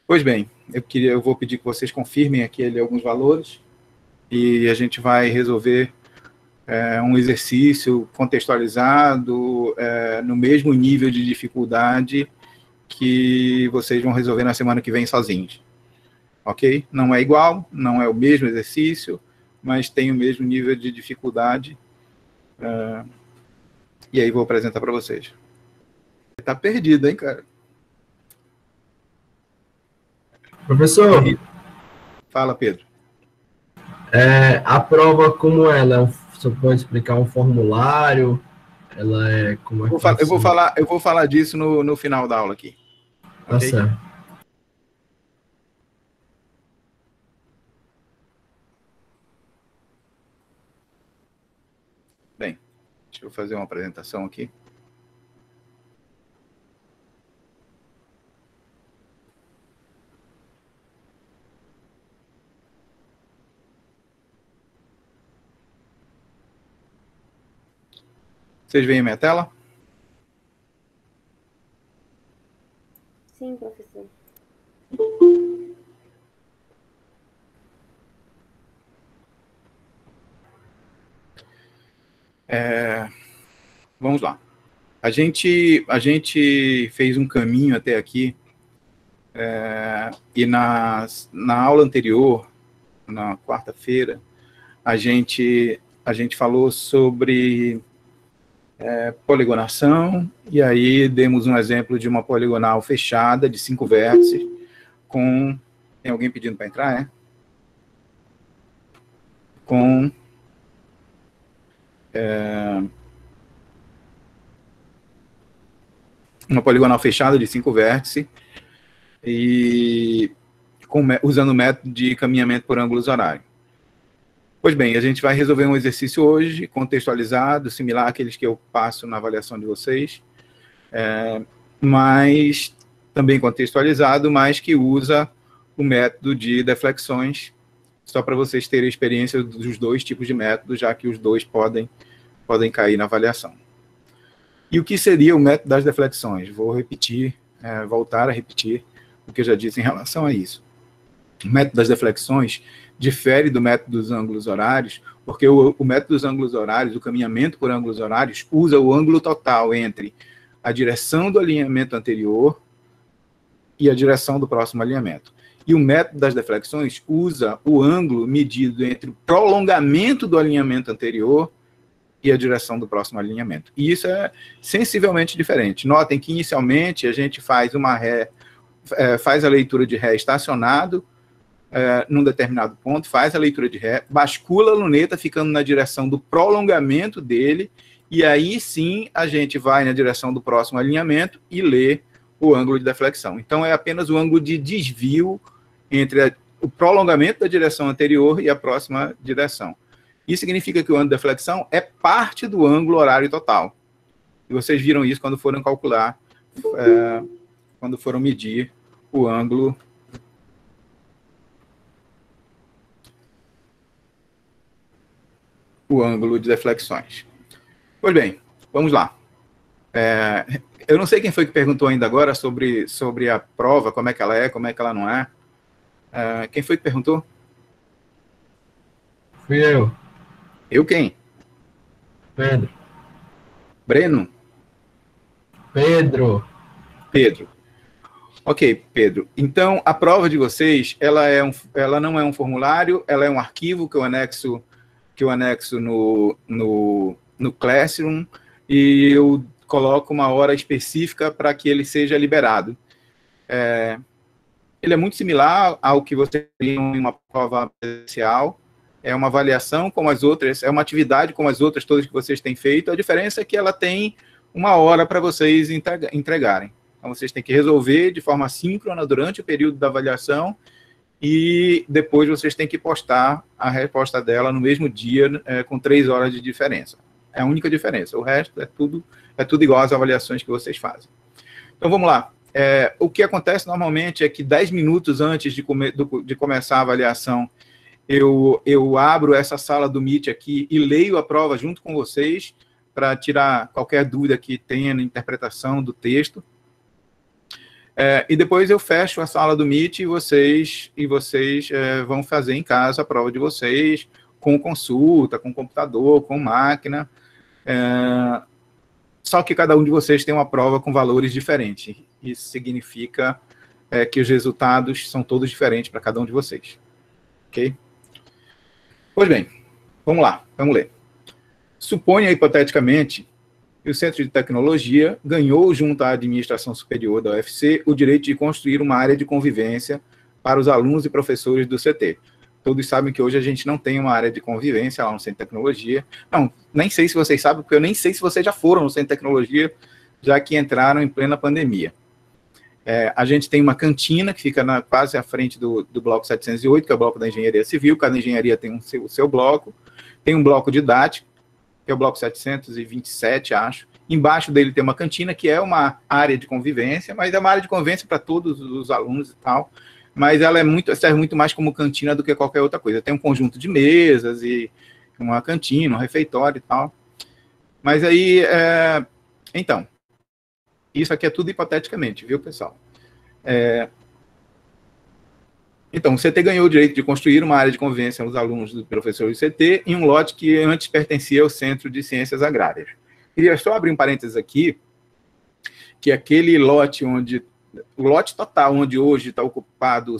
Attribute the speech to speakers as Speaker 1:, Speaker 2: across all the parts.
Speaker 1: Pois bem, eu vou pedir que vocês confirmem aqui alguns valores e a gente vai resolver um exercício contextualizado no mesmo nível de dificuldade que vocês vão resolver na semana que vem sozinhos. Ok? Não é igual, não é o mesmo exercício, mas tem o mesmo nível de dificuldade. E aí vou apresentar para vocês. Tá perdido, hein, cara?
Speaker 2: Professor,
Speaker 1: Fala, Pedro.
Speaker 2: a prova como ela? Você pode explicar um formulário? Ela é como é que
Speaker 1: Eu vou falar disso no final da aula aqui.
Speaker 2: Tá
Speaker 1: Okay?
Speaker 2: certo.
Speaker 1: Bem, deixa eu fazer uma apresentação aqui. Vocês veem a minha tela?
Speaker 3: Sim, professor.
Speaker 1: Vamos lá. A gente fez um caminho até aqui e na aula anterior, na quarta-feira, a gente falou sobre poligonação, e aí demos um exemplo de uma poligonal fechada de 5 vértices com... Tem alguém pedindo para entrar, é? Com... uma poligonal fechada de 5 vértices e usando o método de caminhamento por ângulos horários. Pois bem, a gente vai resolver um exercício hoje, contextualizado, similar àqueles que eu passo na avaliação de vocês, mas também contextualizado, mas que usa o método de deflexões, só para vocês terem experiência dos dois tipos de métodos, já que os dois podem cair na avaliação. E o que seria o método das deflexões? Vou repetir, voltar a repetir o que eu já disse em relação a isso. O método das deflexões difere do método dos ângulos horários, porque o método dos ângulos horários, o caminhamento por ângulos horários, usa o ângulo total entre a direção do alinhamento anterior e a direção do próximo alinhamento. E o método das deflexões usa o ângulo medido entre o prolongamento do alinhamento anterior e a direção do próximo alinhamento. E isso é sensivelmente diferente. Notem que, inicialmente, a gente faz faz a leitura de ré estacionado, num determinado ponto, faz a leitura de ré, bascula a luneta ficando na direção do prolongamento dele, e aí sim a gente vai na direção do próximo alinhamento e lê o ângulo de deflexão. Então, é apenas o ângulo de desvio entre o prolongamento da direção anterior e a próxima direção. Isso significa que o ângulo de deflexão é parte do ângulo horário total. E vocês viram isso quando foram calcular, quando foram medir o ângulo de deflexões. Pois bem, vamos lá. Eu não sei quem foi que perguntou ainda agora sobre a prova, como é que ela não é. Quem foi que perguntou?
Speaker 2: Fui eu.
Speaker 1: Eu quem?
Speaker 2: Pedro.
Speaker 1: Breno?
Speaker 2: Pedro.
Speaker 1: Pedro. Ok, Pedro. Então, a prova de vocês, ela não é um formulário, ela é um arquivo que eu anexo no Classroom, e eu coloco uma hora específica para que ele seja liberado. Ele é muito similar ao que você tem em uma prova presencial, é uma avaliação como as outras, é uma atividade como as outras todas que vocês têm feito, a diferença é que ela tem uma hora para vocês entregarem. Então, vocês têm que resolver de forma síncrona durante o período da avaliação e depois vocês têm que postar a resposta dela no mesmo dia, com 3 horas de diferença. É a única diferença. O resto é tudo igual às avaliações que vocês fazem. Então, vamos lá. O que acontece normalmente é que 10 minutos antes de começar a avaliação, eu abro essa sala do Meet aqui e leio a prova junto com vocês para tirar qualquer dúvida que tenha na interpretação do texto. E depois eu fecho a sala do Meet e vocês vão fazer em casa a prova de vocês, com consulta, com computador, com máquina. Só que cada um de vocês tem uma prova com valores diferentes. Isso significa que os resultados são todos diferentes para cada um de vocês. Ok? Pois bem, vamos lá, vamos ler. Suponha, hipoteticamente, que o Centro de Tecnologia ganhou, junto à Administração Superior da UFC, o direito de construir uma área de convivência para os alunos e professores do CT. Todos sabem que hoje a gente não tem uma área de convivência lá no Centro de Tecnologia. Não, nem sei se vocês sabem, porque eu nem sei se vocês já foram no Centro de Tecnologia, já que entraram em plena pandemia. A gente tem uma cantina que fica quase à frente do bloco 708, que é o bloco da Engenharia Civil. Cada engenharia tem o seu bloco. Tem um bloco didático, que é o bloco 727, acho. Embaixo dele tem uma cantina, que é uma área de convivência, mas é uma área de convivência para todos os alunos e tal. Mas ela serve muito mais como cantina do que qualquer outra coisa. Tem um conjunto de mesas e uma cantina, um refeitório e tal. Mas aí, então, isso aqui é tudo hipoteticamente, viu, pessoal? Então, o CT ganhou o direito de construir uma área de convivência aos alunos do professor do CT em um lote que antes pertencia ao Centro de Ciências Agrárias. Queria só abrir um parênteses aqui, que aquele lote o lote total, onde hoje está ocupado,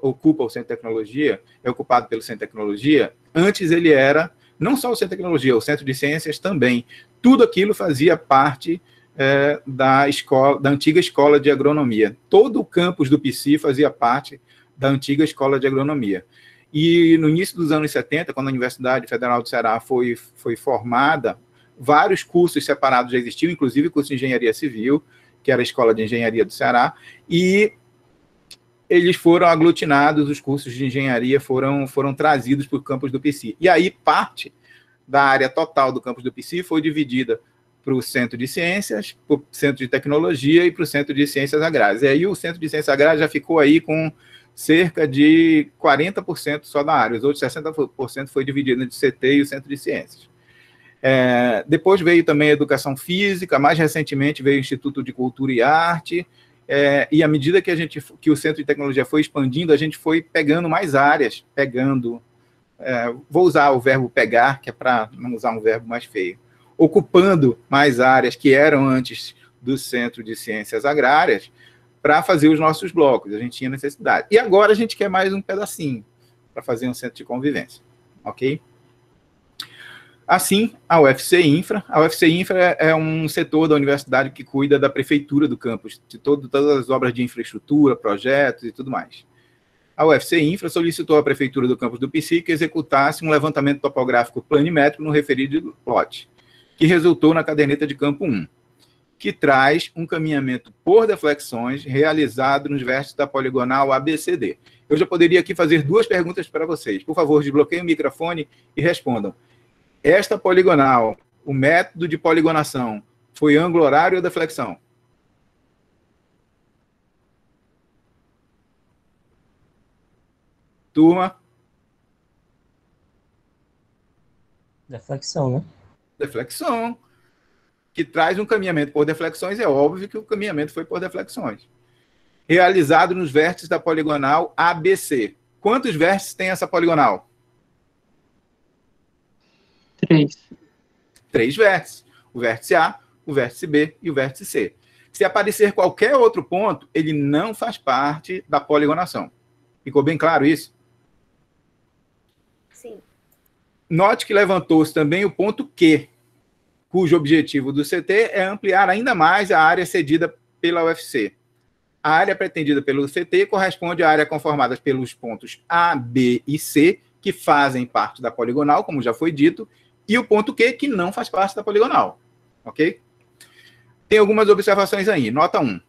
Speaker 1: ocupa o Centro de Tecnologia, é ocupado pelo Centro de Tecnologia, antes ele era, não só o Centro de Tecnologia, o Centro de Ciências também. Tudo aquilo fazia parte da antiga Escola de Agronomia. Todo o campus do PC fazia parte da antiga Escola de Agronomia. E no início dos anos 70, quando a Universidade Federal do Ceará foi formada, vários cursos separados já existiam, inclusive o curso de Engenharia Civil, que era a Escola de Engenharia do Ceará, e eles foram aglutinados, os cursos de engenharia foram trazidos para o campus do PC. E aí parte da área total do campus do PC foi dividida para o Centro de Ciências, para o Centro de Tecnologia e para o Centro de Ciências Agrárias. E aí o Centro de Ciências Agrárias já ficou aí com cerca de 40% só da área, os outros 60% foi dividido entre o CT e o Centro de Ciências. Depois veio também a Educação Física, mais recentemente veio o Instituto de Cultura e Arte, e à medida que o Centro de Tecnologia foi expandindo, a gente foi pegando mais áreas, vou usar o verbo pegar, que é para não usar um verbo mais feio, ocupando mais áreas que eram antes do Centro de Ciências Agrárias, para fazer os nossos blocos, a gente tinha necessidade. E agora a gente quer mais um pedacinho para fazer um centro de convivência, ok? Assim, a UFC Infra é um setor da universidade que cuida da prefeitura do campus, de todas as obras de infraestrutura, projetos e tudo mais. A UFC Infra solicitou à prefeitura do campus do PC que executasse um levantamento topográfico planimétrico no referido lote, que resultou na caderneta de campo 1, que traz um caminhamento por deflexões realizado nos vértices da poligonal ABCD. Eu já poderia aqui fazer duas perguntas para vocês. Por favor, desbloqueiem o microfone e respondam. Esta poligonal, o método de poligonação, foi ângulo horário ou deflexão? Turma?
Speaker 3: Deflexão, né?
Speaker 1: Deflexão. Que traz um caminhamento por deflexões, é óbvio que o caminhamento foi por deflexões. Realizado nos vértices da poligonal ABC. Quantos vértices tem essa poligonal?
Speaker 3: 3.
Speaker 1: 3 vértices. O vértice A, o vértice B e o vértice C. Se aparecer qualquer outro ponto, ele não faz parte da poligonação. Ficou bem claro isso?
Speaker 4: Sim.
Speaker 1: Note que levantou-se também o ponto Q, cujo objetivo do CT é ampliar ainda mais a área cedida pela UFC. A área pretendida pelo CT corresponde à área conformada pelos pontos A, B e C, que fazem parte da poligonal, como já foi dito, e o ponto Q, que não faz parte da poligonal. Ok? Tem algumas observações aí. Nota 1.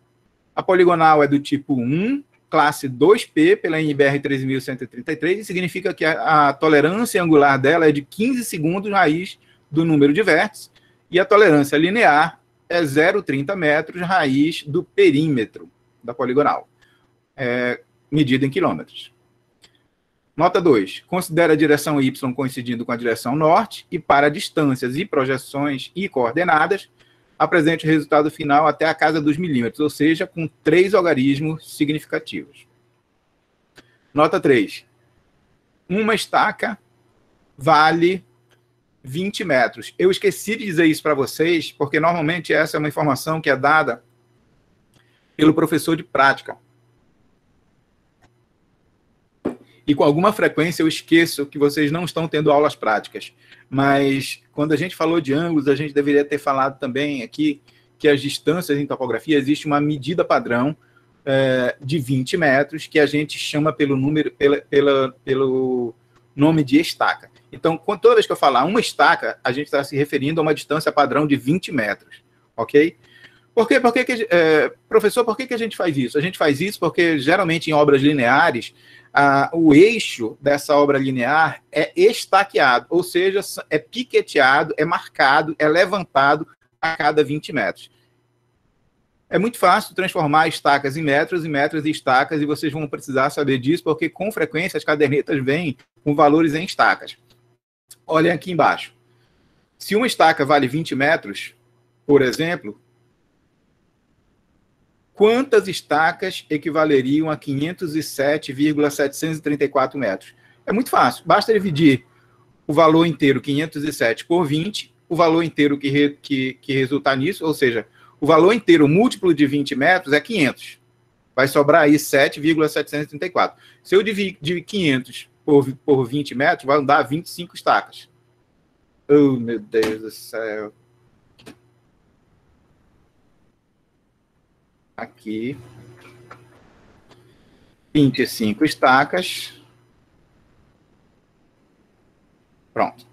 Speaker 1: A poligonal é do tipo 1, classe 2P, pela NBR 13.133, e significa que a tolerância angular dela é de 15 segundos raiz do número de vértices, e a tolerância linear é 0,30 metros raiz do perímetro da poligonal, medida em quilômetros. Nota 2. Considera a direção Y coincidindo com a direção norte, e para distâncias e projeções e coordenadas, apresente o resultado final até a casa dos milímetros, ou seja, com 3 algarismos significativos. Nota 3. Uma estaca vale 20 metros. Eu esqueci de dizer isso para vocês, porque normalmente essa é uma informação que é dada pelo professor de prática. E com alguma frequência eu esqueço que vocês não estão tendo aulas práticas. Mas quando a gente falou de ângulos, a gente deveria ter falado também aqui que as distâncias em topografia, existe uma medida padrão de 20 metros, que a gente chama pelo nome de estaca. Então, toda vez que eu falar uma estaca, a gente está se referindo a uma distância padrão de 20 metros, ok? Professor, por que a gente faz isso? A gente faz isso porque, geralmente, em obras lineares, o eixo dessa obra linear é estaqueado, ou seja, é piqueteado, é marcado, é levantado a cada 20 metros. É muito fácil transformar estacas em metros e estacas, e vocês vão precisar saber disso, porque, com frequência, as cadernetas vêm com valores em estacas. Olhem aqui embaixo. Se uma estaca vale 20 metros, por exemplo, quantas estacas equivaleriam a 507,734 metros? É muito fácil. Basta dividir o valor inteiro, 507, por 20, o valor inteiro que resultar nisso, ou seja, o valor inteiro múltiplo de 20 metros é 500. Vai sobrar aí 7,734. Se eu dividir 500 por 20 metros, vai dar 25 estacas. Oh, meu Deus do céu. Aqui. 25 estacas. Pronto.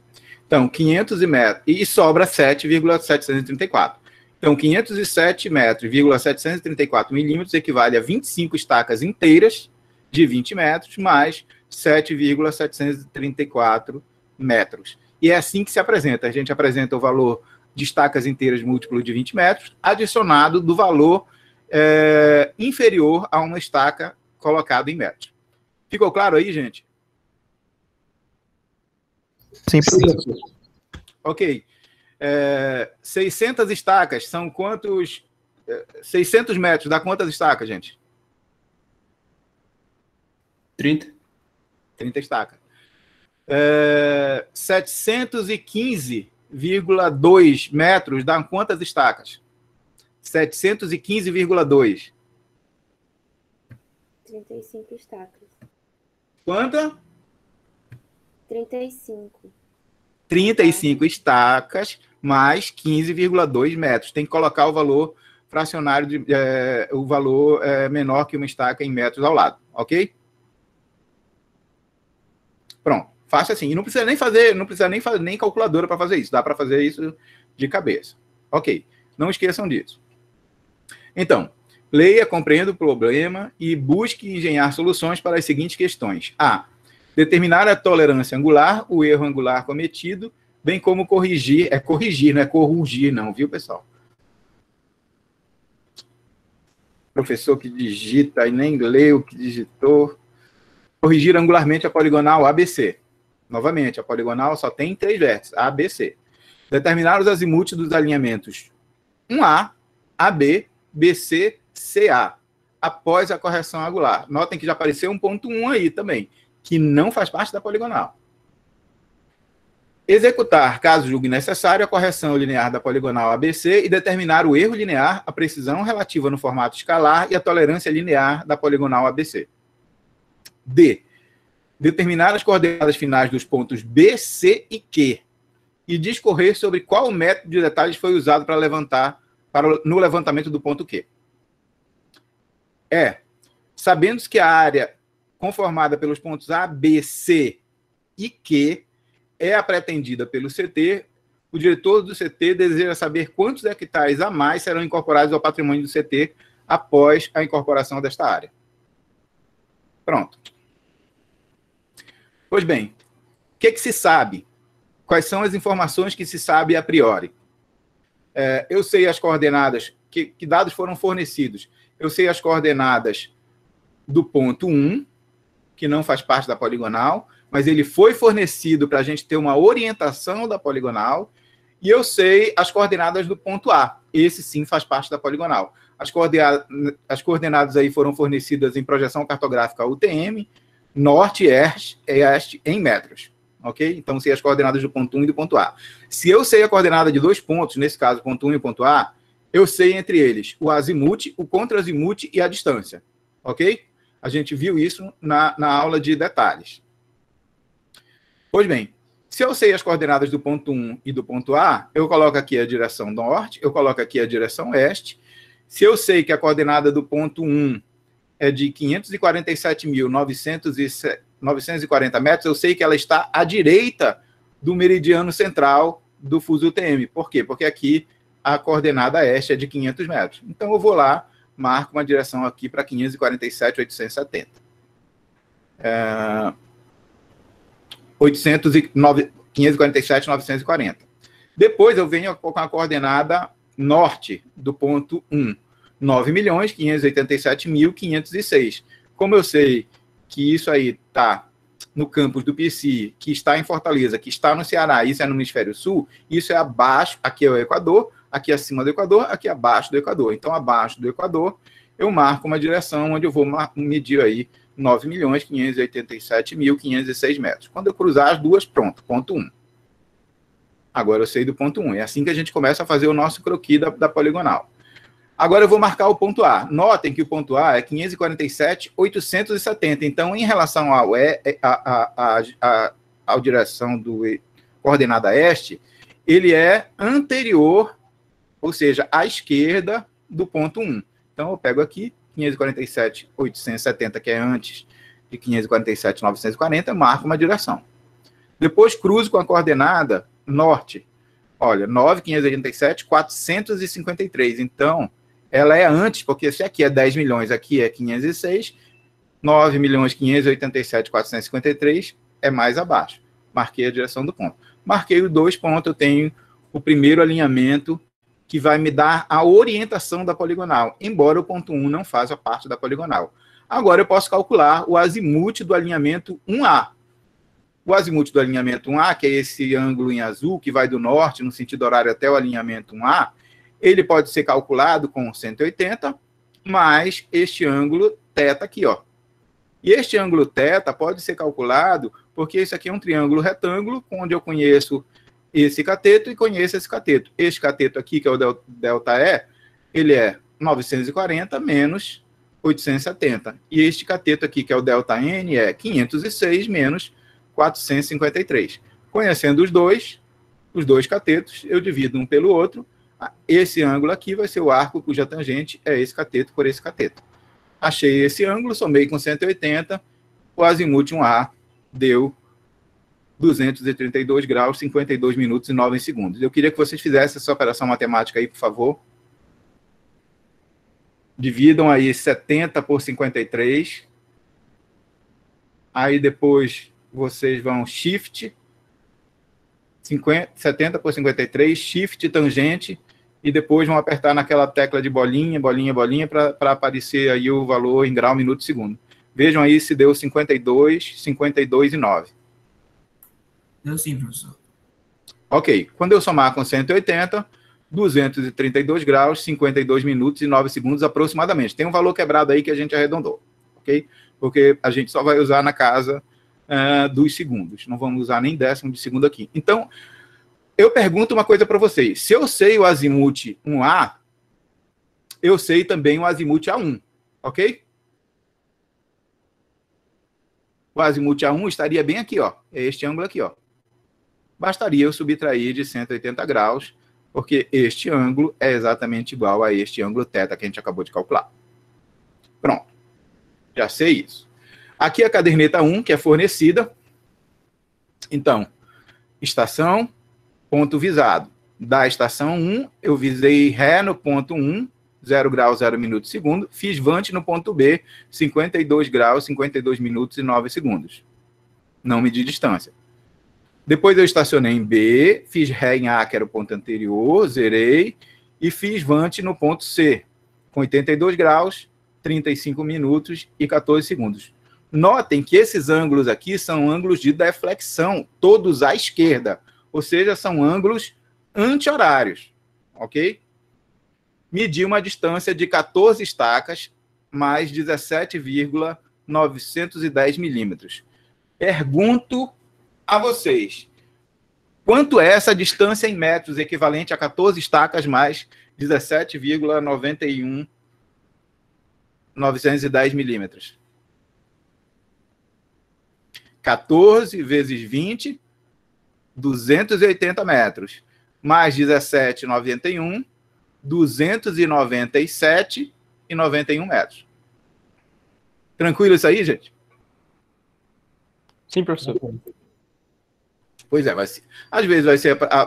Speaker 1: Então, 500 metros. E sobra 7,734. Então, 507 metros,734 milímetros equivale a 25 estacas inteiras de 20 metros, mais 7,734 metros. E é assim que se apresenta. A gente apresenta o valor de estacas inteiras múltiplo de 20 metros, adicionado do valor inferior a uma estaca colocada em metros. Ficou claro aí, gente?
Speaker 3: Sim, professor.
Speaker 1: Ok. 600 estacas são quantos? 600 metros dá quantas estacas, gente?
Speaker 3: 30.
Speaker 1: 30 estacas. 715,2 metros dá quantas estacas? 715,2.
Speaker 4: 35 estacas.
Speaker 1: Quanta?
Speaker 4: 35.
Speaker 1: 35 estacas mais 15,2 metros. Tem que colocar o valor fracionário, o valor menor que uma estaca em metros ao lado, ok? Pronto, faça assim. E não precisa nem fazer, nem calculadora para fazer isso. Dá para fazer isso de cabeça. Ok, não esqueçam disso. Então, leia, compreenda o problema e busque engenhar soluções para as seguintes questões. A. Determinar a tolerância angular, o erro angular cometido, bem como corrigir, corrigir, não é corrigir não, viu, pessoal? Professor que digita e nem lê o que digitou. Corrigir angularmente a poligonal ABC. Novamente, a poligonal só tem 3 vértices, A, B, C. Determinar os azimutes dos alinhamentos 1A, AB, BC, CA, após a correção angular. Notem que já apareceu um ponto 1 aí também, que não faz parte da poligonal. Executar, caso julgue necessário, a correção linear da poligonal ABC e determinar o erro linear, a precisão relativa no formato escalar e a tolerância linear da poligonal ABC. D. Determinar as coordenadas finais dos pontos B, C e Q e discorrer sobre qual método de detalhes foi usado no levantamento do ponto Q. Sabendo que a área conformada pelos pontos A, B, C e Q é a pretendida pelo CT, o diretor do CT deseja saber quantos hectares a mais serão incorporados ao patrimônio do CT após a incorporação desta área. Pronto. Pois bem, o que se sabe? Quais são as informações que se sabe a priori? Eu sei as coordenadas, que dados foram fornecidos. Eu sei as coordenadas do ponto 1, que não faz parte da poligonal, mas ele foi fornecido para a gente ter uma orientação da poligonal, E eu sei as coordenadas do ponto A. Esse sim faz parte da poligonal. As coordenadas aí foram fornecidas em projeção cartográfica UTM, norte e este em metros. Ok? Então, sei as coordenadas do ponto 1 e do ponto A. Se eu sei a coordenada de 2 pontos, nesse caso, ponto 1 e o ponto A, eu sei entre eles o azimuth, o contra-azimuth e a distância. Ok? A gente viu isso na aula de detalhes. Pois bem, se eu sei as coordenadas do ponto 1 e do ponto A, eu coloco aqui a direção norte, eu coloco aqui a direção oeste. Se eu sei que a coordenada do ponto 1 é de 547.940 metros, eu sei que ela está à direita do meridiano central do fuso UTM. Por quê? Porque aqui a coordenada oeste é de 500 metros. Então, eu vou lá, marco uma direção aqui para 547.870. 547.940. Depois eu venho com a coordenada norte do ponto 1, 9.587.506. Como eu sei que isso aí está no campus do PC, que está em Fortaleza, que está no Ceará, isso é no hemisfério sul, isso é abaixo, aqui é o Equador, aqui acima do Equador, aqui abaixo do Equador. Então, abaixo do Equador, eu marco uma direção onde eu vou medir aí 9.587.506 metros. Quando eu cruzar as duas, pronto, ponto 1. Agora eu sei do ponto 1. É assim que a gente começa a fazer o nosso croquis da poligonal. Agora eu vou marcar o ponto A. Notem que o ponto A é 547.870. Então, em relação à direção do coordenada este, ele é anterior, ou seja, à esquerda do ponto 1. Então, eu pego aqui 547.870, que é antes de 547.940, marco uma direção. Depois cruzo com a coordenada norte. Olha, 9.587.453. Então, ela é antes, porque se aqui é 10 milhões, aqui é 506, 9.587.453 é mais abaixo. Marquei a direção do ponto. Marquei os 2 pontos, eu tenho o primeiro alinhamento que vai me dar a orientação da poligonal, embora o ponto 1 não faça parte da poligonal. Agora eu posso calcular o azimuth do alinhamento 1A. O azimuth do alinhamento 1A, que é esse ângulo em azul, que vai do norte, no sentido horário, até o alinhamento 1A, ele pode ser calculado com 180, mais este ângulo θ aqui, ó. E este ângulo θ pode ser calculado porque isso aqui é um triângulo retângulo, onde eu conheço esse cateto e conheço esse cateto. Este cateto aqui, que é o ΔE, ele é 940 menos 870. E este cateto aqui, que é o ΔN, é 506 menos 453. Conhecendo os dois catetos, eu divido um pelo outro. Esse ângulo aqui vai ser o arco cuja tangente é esse cateto por esse cateto. Achei esse ângulo, somei com 180, o azimuth 1A deu 232 graus, 52 minutos e 9 segundos. Eu queria que vocês fizessem essa operação matemática aí, por favor. Dividam aí 70 por 53. Aí depois vocês vão shift, 70 por 53, shift tangente, e depois vão apertar naquela tecla de bolinha, bolinha, bolinha, para aparecer aí o valor em grau, minuto, segundo. Vejam aí se deu 52, 52 e 9.
Speaker 4: Deu sim, professor.
Speaker 1: Ok. Quando eu somar com 180, 232 graus, 52 minutos e 9 segundos aproximadamente. Tem um valor quebrado aí que a gente arredondou, ok? Porque a gente só vai usar na casa dos segundos. Não vamos usar nem décimo de segundo aqui. Então, eu pergunto uma coisa para vocês. Se eu sei o azimuth 1A, eu sei também o azimuth A1, ok? O azimuth A1 estaria bem aqui, ó. É este ângulo aqui, ó. Bastaria eu subtrair de 180 graus, porque este ângulo é exatamente igual a este ângulo θ que a gente acabou de calcular. Pronto. Já sei isso. Aqui a caderneta 1, que é fornecida. Então, estação, ponto visado. Da estação 1, eu visei Ré no ponto 1, 0 graus, 0 minutos, segundo. Fiz Vant no ponto B, 52 graus, 52 minutos e 9 segundos. Não medi distância. Depois eu estacionei em B, fiz Ré em A, que era o ponto anterior, zerei, e fiz Vant no ponto C, com 82 graus, 35 minutos e 14 segundos. Notem que esses ângulos aqui são ângulos de deflexão, todos à esquerda, ou seja, são ângulos anti-horários, ok? Medi uma distância de 14 estacas mais 17,910 milímetros. Pergunto a vocês, quanto é essa distância em metros equivalente a 14 estacas mais 17,910 milímetros? 14 vezes 20, 280 metros. Mais 17,91, 297,91 metros. Tranquilo isso aí, gente?
Speaker 3: Sim, professor.
Speaker 1: Pois é, às vezes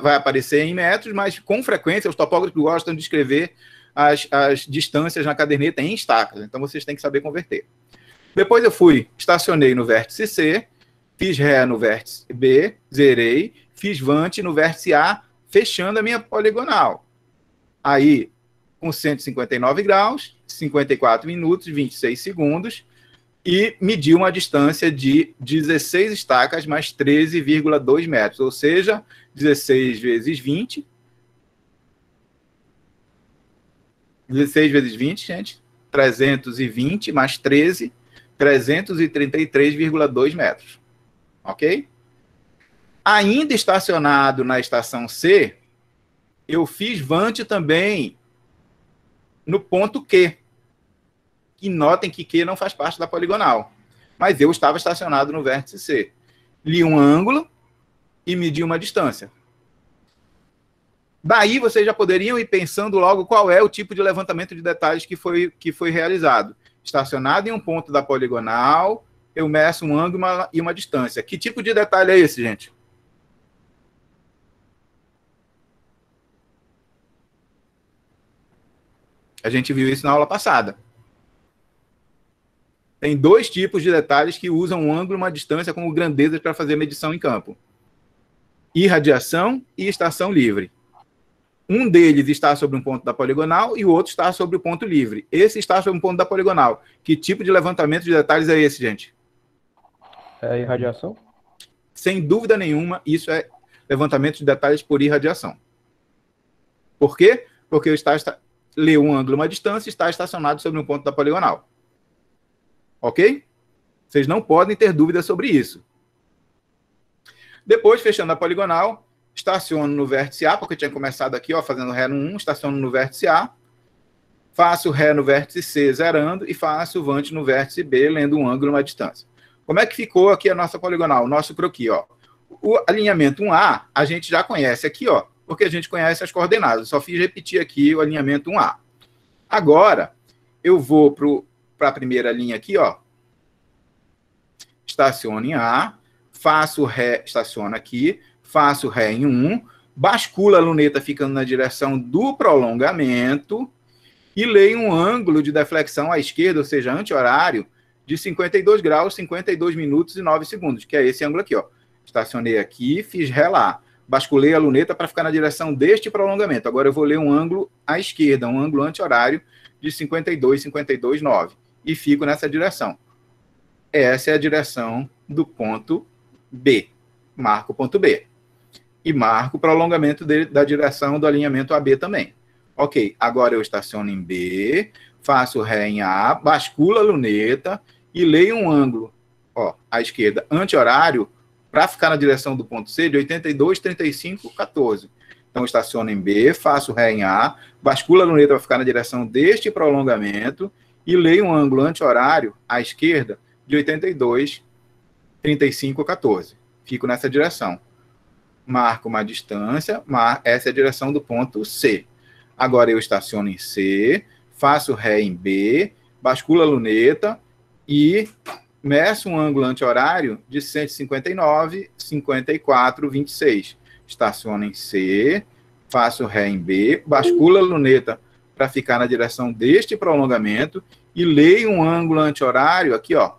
Speaker 1: vai aparecer em metros, mas com frequência os topógrafos gostam de escrever as distâncias na caderneta em estacas. Então vocês têm que saber converter. Depois eu estacionei no vértice C, fiz ré no vértice B, zerei, fiz vante no vértice A, fechando a minha poligonal. Aí, com 159 graus, 54 minutos, 26 segundos, e medi uma distância de 16 estacas mais 13,2 metros, ou seja, 16 vezes 20. 16 vezes 20, gente, 320 mais 13, 333,2 metros. Ok? Ainda estacionado na estação C, eu fiz vante também no ponto Q. E notem que Q não faz parte da poligonal. Mas eu estava estacionado no vértice C. Li um ângulo e medi uma distância. Daí vocês já poderiam ir pensando logo qual é o tipo de levantamento de detalhes que foi realizado. Estacionado em um ponto da poligonal, eu meço um ângulo e uma distância. Que tipo de detalhe é esse, gente? A gente viu isso na aula passada. Tem dois tipos de detalhes que usam um ângulo e uma distância como grandezas para fazer medição em campo. Irradiação e estação livre. Um deles está sobre um ponto da poligonal e o outro está sobre o ponto livre. Esse está sobre um ponto da poligonal. Que tipo de levantamento de detalhes é esse, gente?
Speaker 3: É irradiação?
Speaker 1: Sem dúvida nenhuma, isso é levantamento de detalhes por irradiação. Por quê? Porque eu leu um ângulo e uma distância e está estacionado sobre um ponto da poligonal. Ok? Vocês não podem ter dúvida sobre isso. Depois, fechando a poligonal, estaciono no vértice A, porque eu tinha começado aqui, ó, fazendo ré no 1, estaciono no vértice A, faço ré no vértice C, zerando, e faço vante no vértice B, lendo um ângulo e uma distância. Como é que ficou aqui a nossa poligonal, o nosso croquis, ó? O alinhamento 1A, a gente já conhece aqui, ó, porque a gente conhece as coordenadas. Eu só fiz repetir aqui o alinhamento 1A. Agora, eu vou para a primeira linha aqui, ó. Estaciono em A, faço ré, estaciono aqui, faço ré em 1, basculo a luneta ficando na direção do prolongamento e leio um ângulo de deflexão à esquerda, ou seja, anti-horário, de 52 graus, 52 minutos e 9 segundos, que é esse ângulo aqui, ó. Estacionei aqui, fiz ré lá. Basculei a luneta para ficar na direção deste prolongamento. Agora eu vou ler um ângulo à esquerda, um ângulo anti-horário de 52, 52, 9. E fico nessa direção. Essa é a direção do ponto B. Marco o ponto B. E marco o prolongamento da direção do alinhamento AB também. Ok, agora eu estaciono em B, faço ré em A, basculo a luneta e leio um ângulo, ó, à esquerda, anti-horário, para ficar na direção do ponto C de 82, 35, 14. Então, estaciono em B, faço ré em A, basculo a luneta para ficar na direção deste prolongamento e leio um ângulo anti-horário à esquerda de 82, 35, 14. Fico nessa direção. Marco uma distância, essa é a direção do ponto C. Agora eu estaciono em C, faço ré em B, basculo a luneta e meço um ângulo anti-horário de 159, 54, 26. Estaciono em C, faço ré em B, basculo a luneta para ficar na direção deste prolongamento e leio um ângulo anti-horário aqui, ó,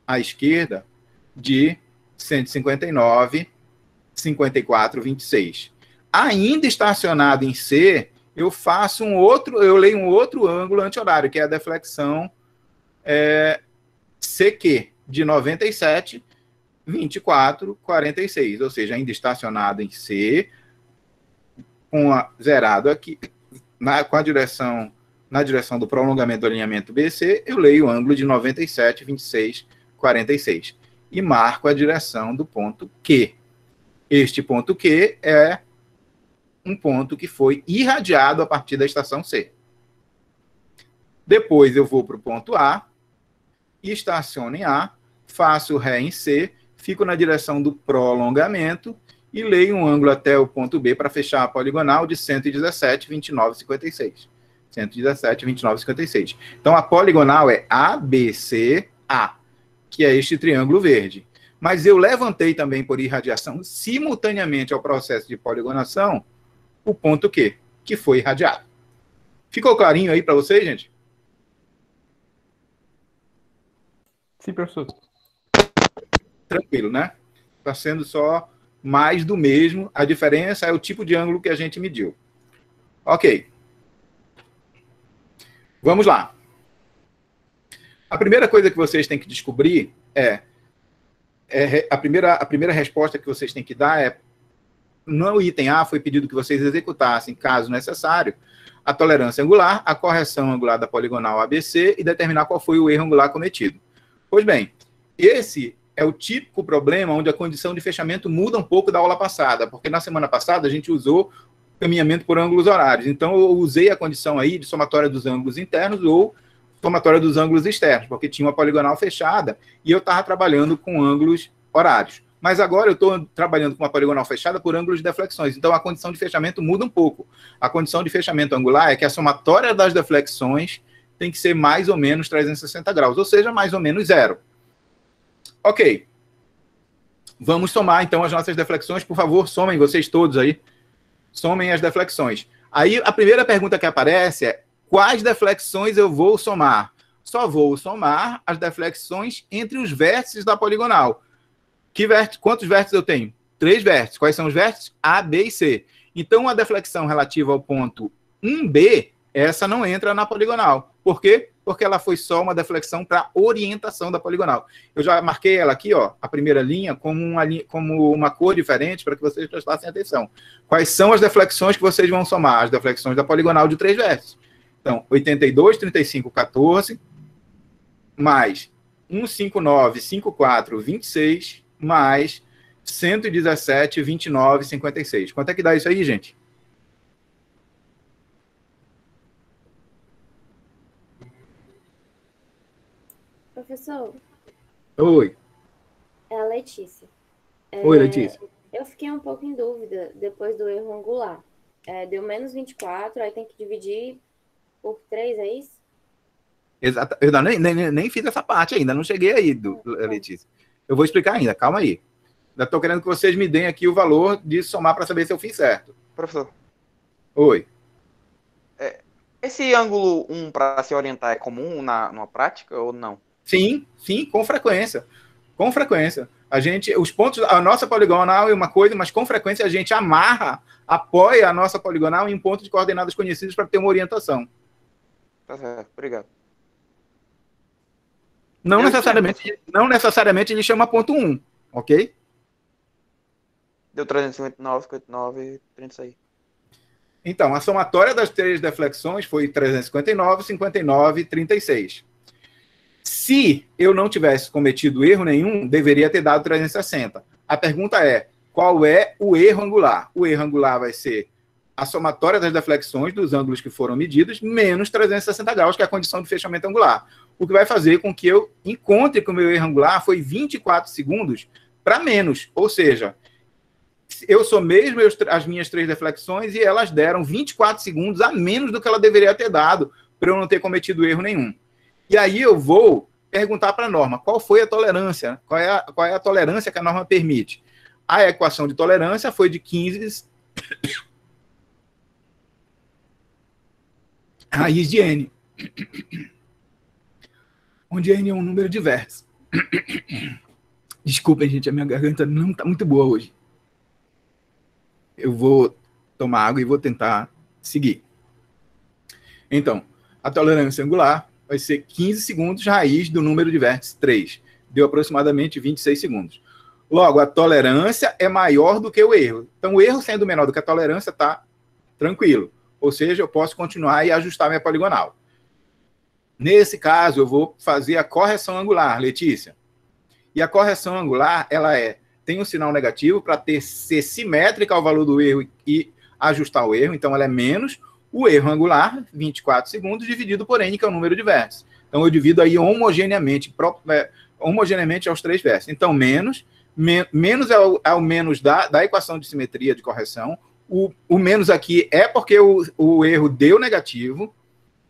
Speaker 1: à esquerda, de 159, 54, 26. Ainda estacionado em C, eu leio um outro ângulo anti-horário, que é a deflexão CQ, de 97, 24, 46. Ou seja, ainda estacionado em C, zerado aqui, na direção do prolongamento do alinhamento BC, eu leio o ângulo de 97, 26, 46. E marco a direção do ponto Q. Este ponto Q é um ponto que foi irradiado a partir da estação C. Depois eu vou para o ponto A, estaciono em A, faço ré em C, fico na direção do prolongamento e leio um ângulo até o ponto B para fechar a poligonal de 117, 29, 56. 117, 29, 56. Então, a poligonal é ABCA, que é este triângulo verde. Mas eu levantei também por irradiação, simultaneamente ao processo de poligonação, o ponto Q, que foi irradiado. Ficou clarinho aí para vocês, gente?
Speaker 3: Sim, professor.
Speaker 1: Tranquilo, né? Está sendo só mais do mesmo. A diferença é o tipo de ângulo que a gente mediu. Ok. Vamos lá. A primeira coisa que vocês têm que descobrir a primeira resposta que vocês têm que dar é: no item A foi pedido que vocês executassem, caso necessário, a tolerância angular, a correção angular da poligonal ABC e determinar qual foi o erro angular cometido. Pois bem, esse é o típico problema onde a condição de fechamento muda um pouco da aula passada, porque na semana passada a gente usou caminhamento por ângulos horários. Então, eu usei a condição aí de somatória dos ângulos internos ou somatória dos ângulos externos, porque tinha uma poligonal fechada e eu estava trabalhando com ângulos horários. Mas agora eu estou trabalhando com uma poligonal fechada por ângulos de deflexões. Então, a condição de fechamento muda um pouco. A condição de fechamento angular é que a somatória das deflexões tem que ser mais ou menos 360 graus, ou seja, mais ou menos zero. Ok. Vamos somar, então, as nossas deflexões. Por favor, somem vocês todos aí. Somem as deflexões. Aí, a primeira pergunta que aparece é: quais deflexões eu vou somar? Só vou somar as deflexões entre os vértices da poligonal. Quantos vértices eu tenho? 3 vértices. Quais são os vértices? A, B e C. Então, a deflexão relativa ao ponto 1B, essa não entra na poligonal. Por quê? Porque ela foi só uma deflexão para orientação da poligonal. Eu já marquei ela aqui, ó, a primeira linha, como uma cor diferente, para que vocês prestassem atenção. Quais são as deflexões que vocês vão somar? As deflexões da poligonal de 3 vértices. Então, 82, 35, 14, mais 159, 54, 26, mais 117, 29, 56. Quanto é que dá isso aí, gente?
Speaker 5: Professor.
Speaker 1: Oi.
Speaker 5: É a Letícia.
Speaker 1: Oi, Letícia.
Speaker 5: Eu fiquei um pouco em dúvida depois do erro angular. Deu menos 24, aí tem que dividir por 3, é isso?
Speaker 1: Exato. Eu nem fiz essa parte ainda, não cheguei aí, Letícia. Eu vou explicar ainda, calma aí. Ainda estou querendo que vocês me deem aqui o valor de somar para saber se eu fiz certo.
Speaker 6: Professor.
Speaker 1: Oi.
Speaker 6: Esse ângulo 1 para se orientar é comum numa prática ou não?
Speaker 1: Sim, com frequência. Com frequência. Os pontos, a nossa poligonal é uma coisa, mas com frequência a gente apoia a nossa poligonal em pontos de coordenadas conhecidos para ter uma orientação.
Speaker 6: Tá certo, obrigado.
Speaker 1: Não necessariamente ele chama ponto 1, ok?
Speaker 6: Deu 359, 59, 36.
Speaker 1: Então, a somatória das 3 deflexões foi 359, 59 e 36. Se eu não tivesse cometido erro nenhum, deveria ter dado 360. A pergunta é: qual é o erro angular? O erro angular vai ser a somatória das deflexões dos ângulos que foram medidos menos 360 graus, que é a condição de fechamento angular. O que vai fazer com que eu encontre que o meu erro angular foi 24 segundos para menos. Ou seja, eu somei as minhas 3 deflexões e elas deram 24 segundos a menos do que ela deveria ter dado para eu não ter cometido erro nenhum. E aí eu vou perguntar para a norma qual foi a tolerância, qual é a tolerância que a norma permite. A equação de tolerância foi de 15 raiz de n, onde n é um número de vértices. Desculpem, gente, a minha garganta não está muito boa hoje. Eu vou tomar água e vou tentar seguir. Então, a tolerância angular vai ser 15 segundos raiz do número de vértices 3. Deu aproximadamente 26 segundos. Logo, a tolerância é maior do que o erro. Então, o erro sendo menor do que a tolerância está tranquilo. Ou seja, eu posso continuar e ajustar minha poligonal. Nesse caso, eu vou fazer a correção angular, Letícia. E a correção angular, ela tem um sinal negativo para ser simétrica ao valor do erro e ajustar o erro. Então, ela é menos o erro angular, 24 segundos, dividido por n, que é o número de vértices. Então, eu divido aí homogeneamente aos 3 vértices. Então, menos é o menos da equação de simetria de correção. O menos aqui é porque o erro deu negativo,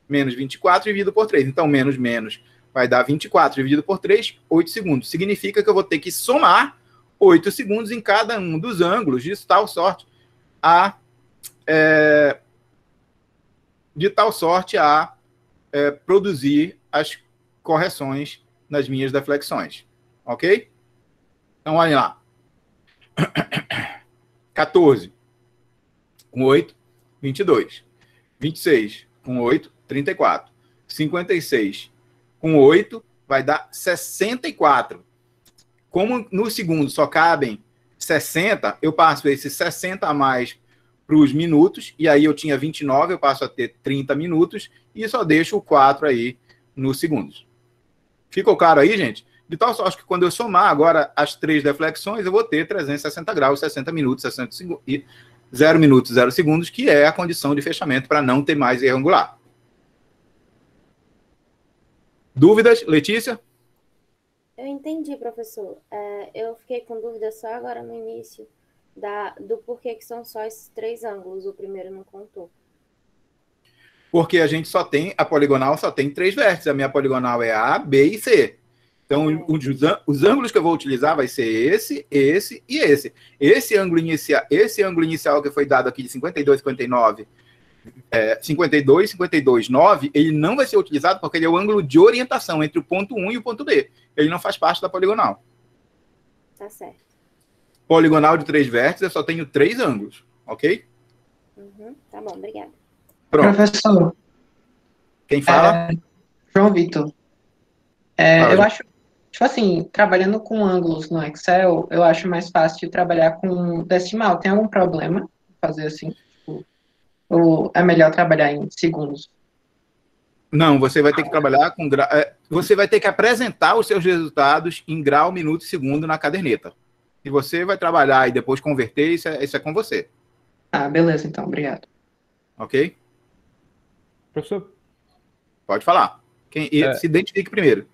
Speaker 1: menos 24 dividido por 3. Então, menos vai dar 24 dividido por 3, 8 segundos. Significa que eu vou ter que somar 8 segundos em cada um dos ângulos, de tal sorte a produzir as correções nas minhas deflexões. Ok? Então, olhem lá. 14 com 8, 22. 26 com 8, 34. 56 com 8 vai dar 64. Como no segundo só cabem 60, eu passo esses 60 a mais para os minutos, e aí eu tinha 29, eu passo a ter 30 minutos, e só deixo o 4 aí nos segundos. Ficou claro aí, gente? De tal sorte que quando eu somar agora as 3 deflexões, eu vou ter 360 graus, 60 minutos, 60 segundos, e 0 minutos, 0 segundos, que é a condição de fechamento para não ter mais erro angular. Dúvidas, Letícia?
Speaker 5: Eu entendi, professor. Eu fiquei com dúvida só agora no início do porquê que são só esses 3 ângulos. O primeiro não contou.
Speaker 1: Porque a poligonal só tem 3 vértices. A minha poligonal é A, B e C. Então, os ângulos que eu vou utilizar vai ser esse e esse. Esse ângulo inicial que foi dado aqui de 52, 59, 52, 52, 9, ele não vai ser utilizado porque ele é o ângulo de orientação entre o ponto 1 e o ponto B. Ele não faz parte da poligonal.
Speaker 5: Tá certo.
Speaker 1: Poligonal de 3 vértices, eu só tenho 3 ângulos, ok?
Speaker 5: Tá bom, obrigada.
Speaker 1: Pronto.
Speaker 7: Professor.
Speaker 1: Quem fala?
Speaker 7: João Vitor. Eu acho, tipo assim, trabalhando com ângulos no Excel, eu acho mais fácil trabalhar com decimal. Tem algum problema fazer assim? Ou é melhor trabalhar em segundos?
Speaker 1: Não, você vai ter que trabalhar com você vai ter que apresentar os seus resultados em grau, minuto e segundo na caderneta. E você vai trabalhar e depois converter, isso é com você.
Speaker 7: Ah, beleza, então, obrigado.
Speaker 1: Ok?
Speaker 3: Professor,
Speaker 1: Pode falar. Se identifique primeiro.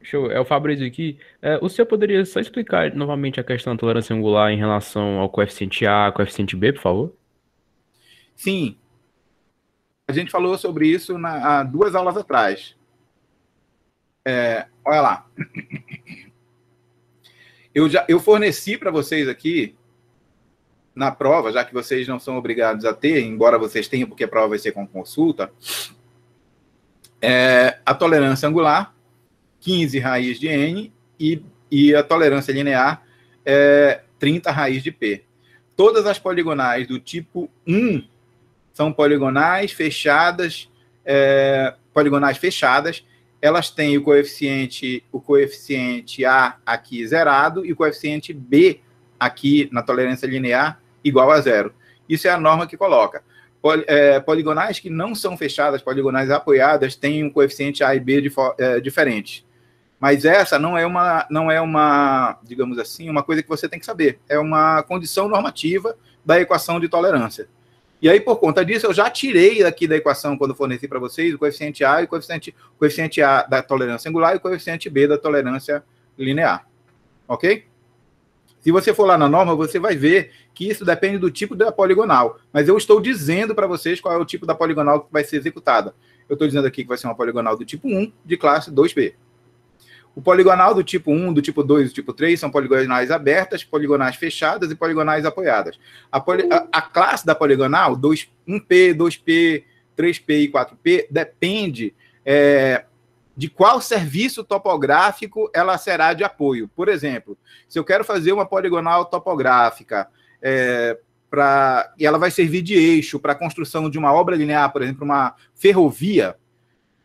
Speaker 3: show, é o Fabrício aqui. O senhor poderia só explicar novamente a questão da tolerância angular em relação ao coeficiente A, coeficiente B, por favor?
Speaker 1: Sim. A gente falou sobre isso há 2 aulas atrás. Olha lá. Eu forneci para vocês aqui, na prova, já que vocês não são obrigados a ter, embora vocês tenham, porque a prova vai ser com consulta, a tolerância angular, 15 raiz de N, e a tolerância linear, 30 raiz de P. Todas as poligonais do tipo 1 são poligonais fechadas, elas têm o coeficiente A aqui zerado e o coeficiente B aqui na tolerância linear igual a 0. Isso é a norma que coloca. Poligonais que não são fechadas, poligonais apoiadas, têm um coeficiente A e B diferentes. Mas essa não é uma, digamos assim, uma coisa que você tem que saber. É uma condição normativa da equação de tolerância. E aí, por conta disso, eu já tirei aqui da equação, quando forneci para vocês, o coeficiente A e o coeficiente A da tolerância angular e o coeficiente B da tolerância linear. Ok? Se você for lá na norma, você vai ver que isso depende do tipo da poligonal. Mas eu estou dizendo para vocês qual é o tipo da poligonal que vai ser executada. Eu estou dizendo aqui que vai ser uma poligonal do tipo 1, de classe 2B. O poligonal do tipo 1, do tipo 2 e do tipo 3 são poligonais abertas, poligonais fechadas e poligonais apoiadas. A classe da poligonal, 1P, 2P, 3P e 4P, depende de qual serviço topográfico ela será de apoio. Por exemplo, se eu quero fazer uma poligonal topográfica e ela vai servir de eixo para a construção de uma obra linear, por exemplo, uma ferrovia,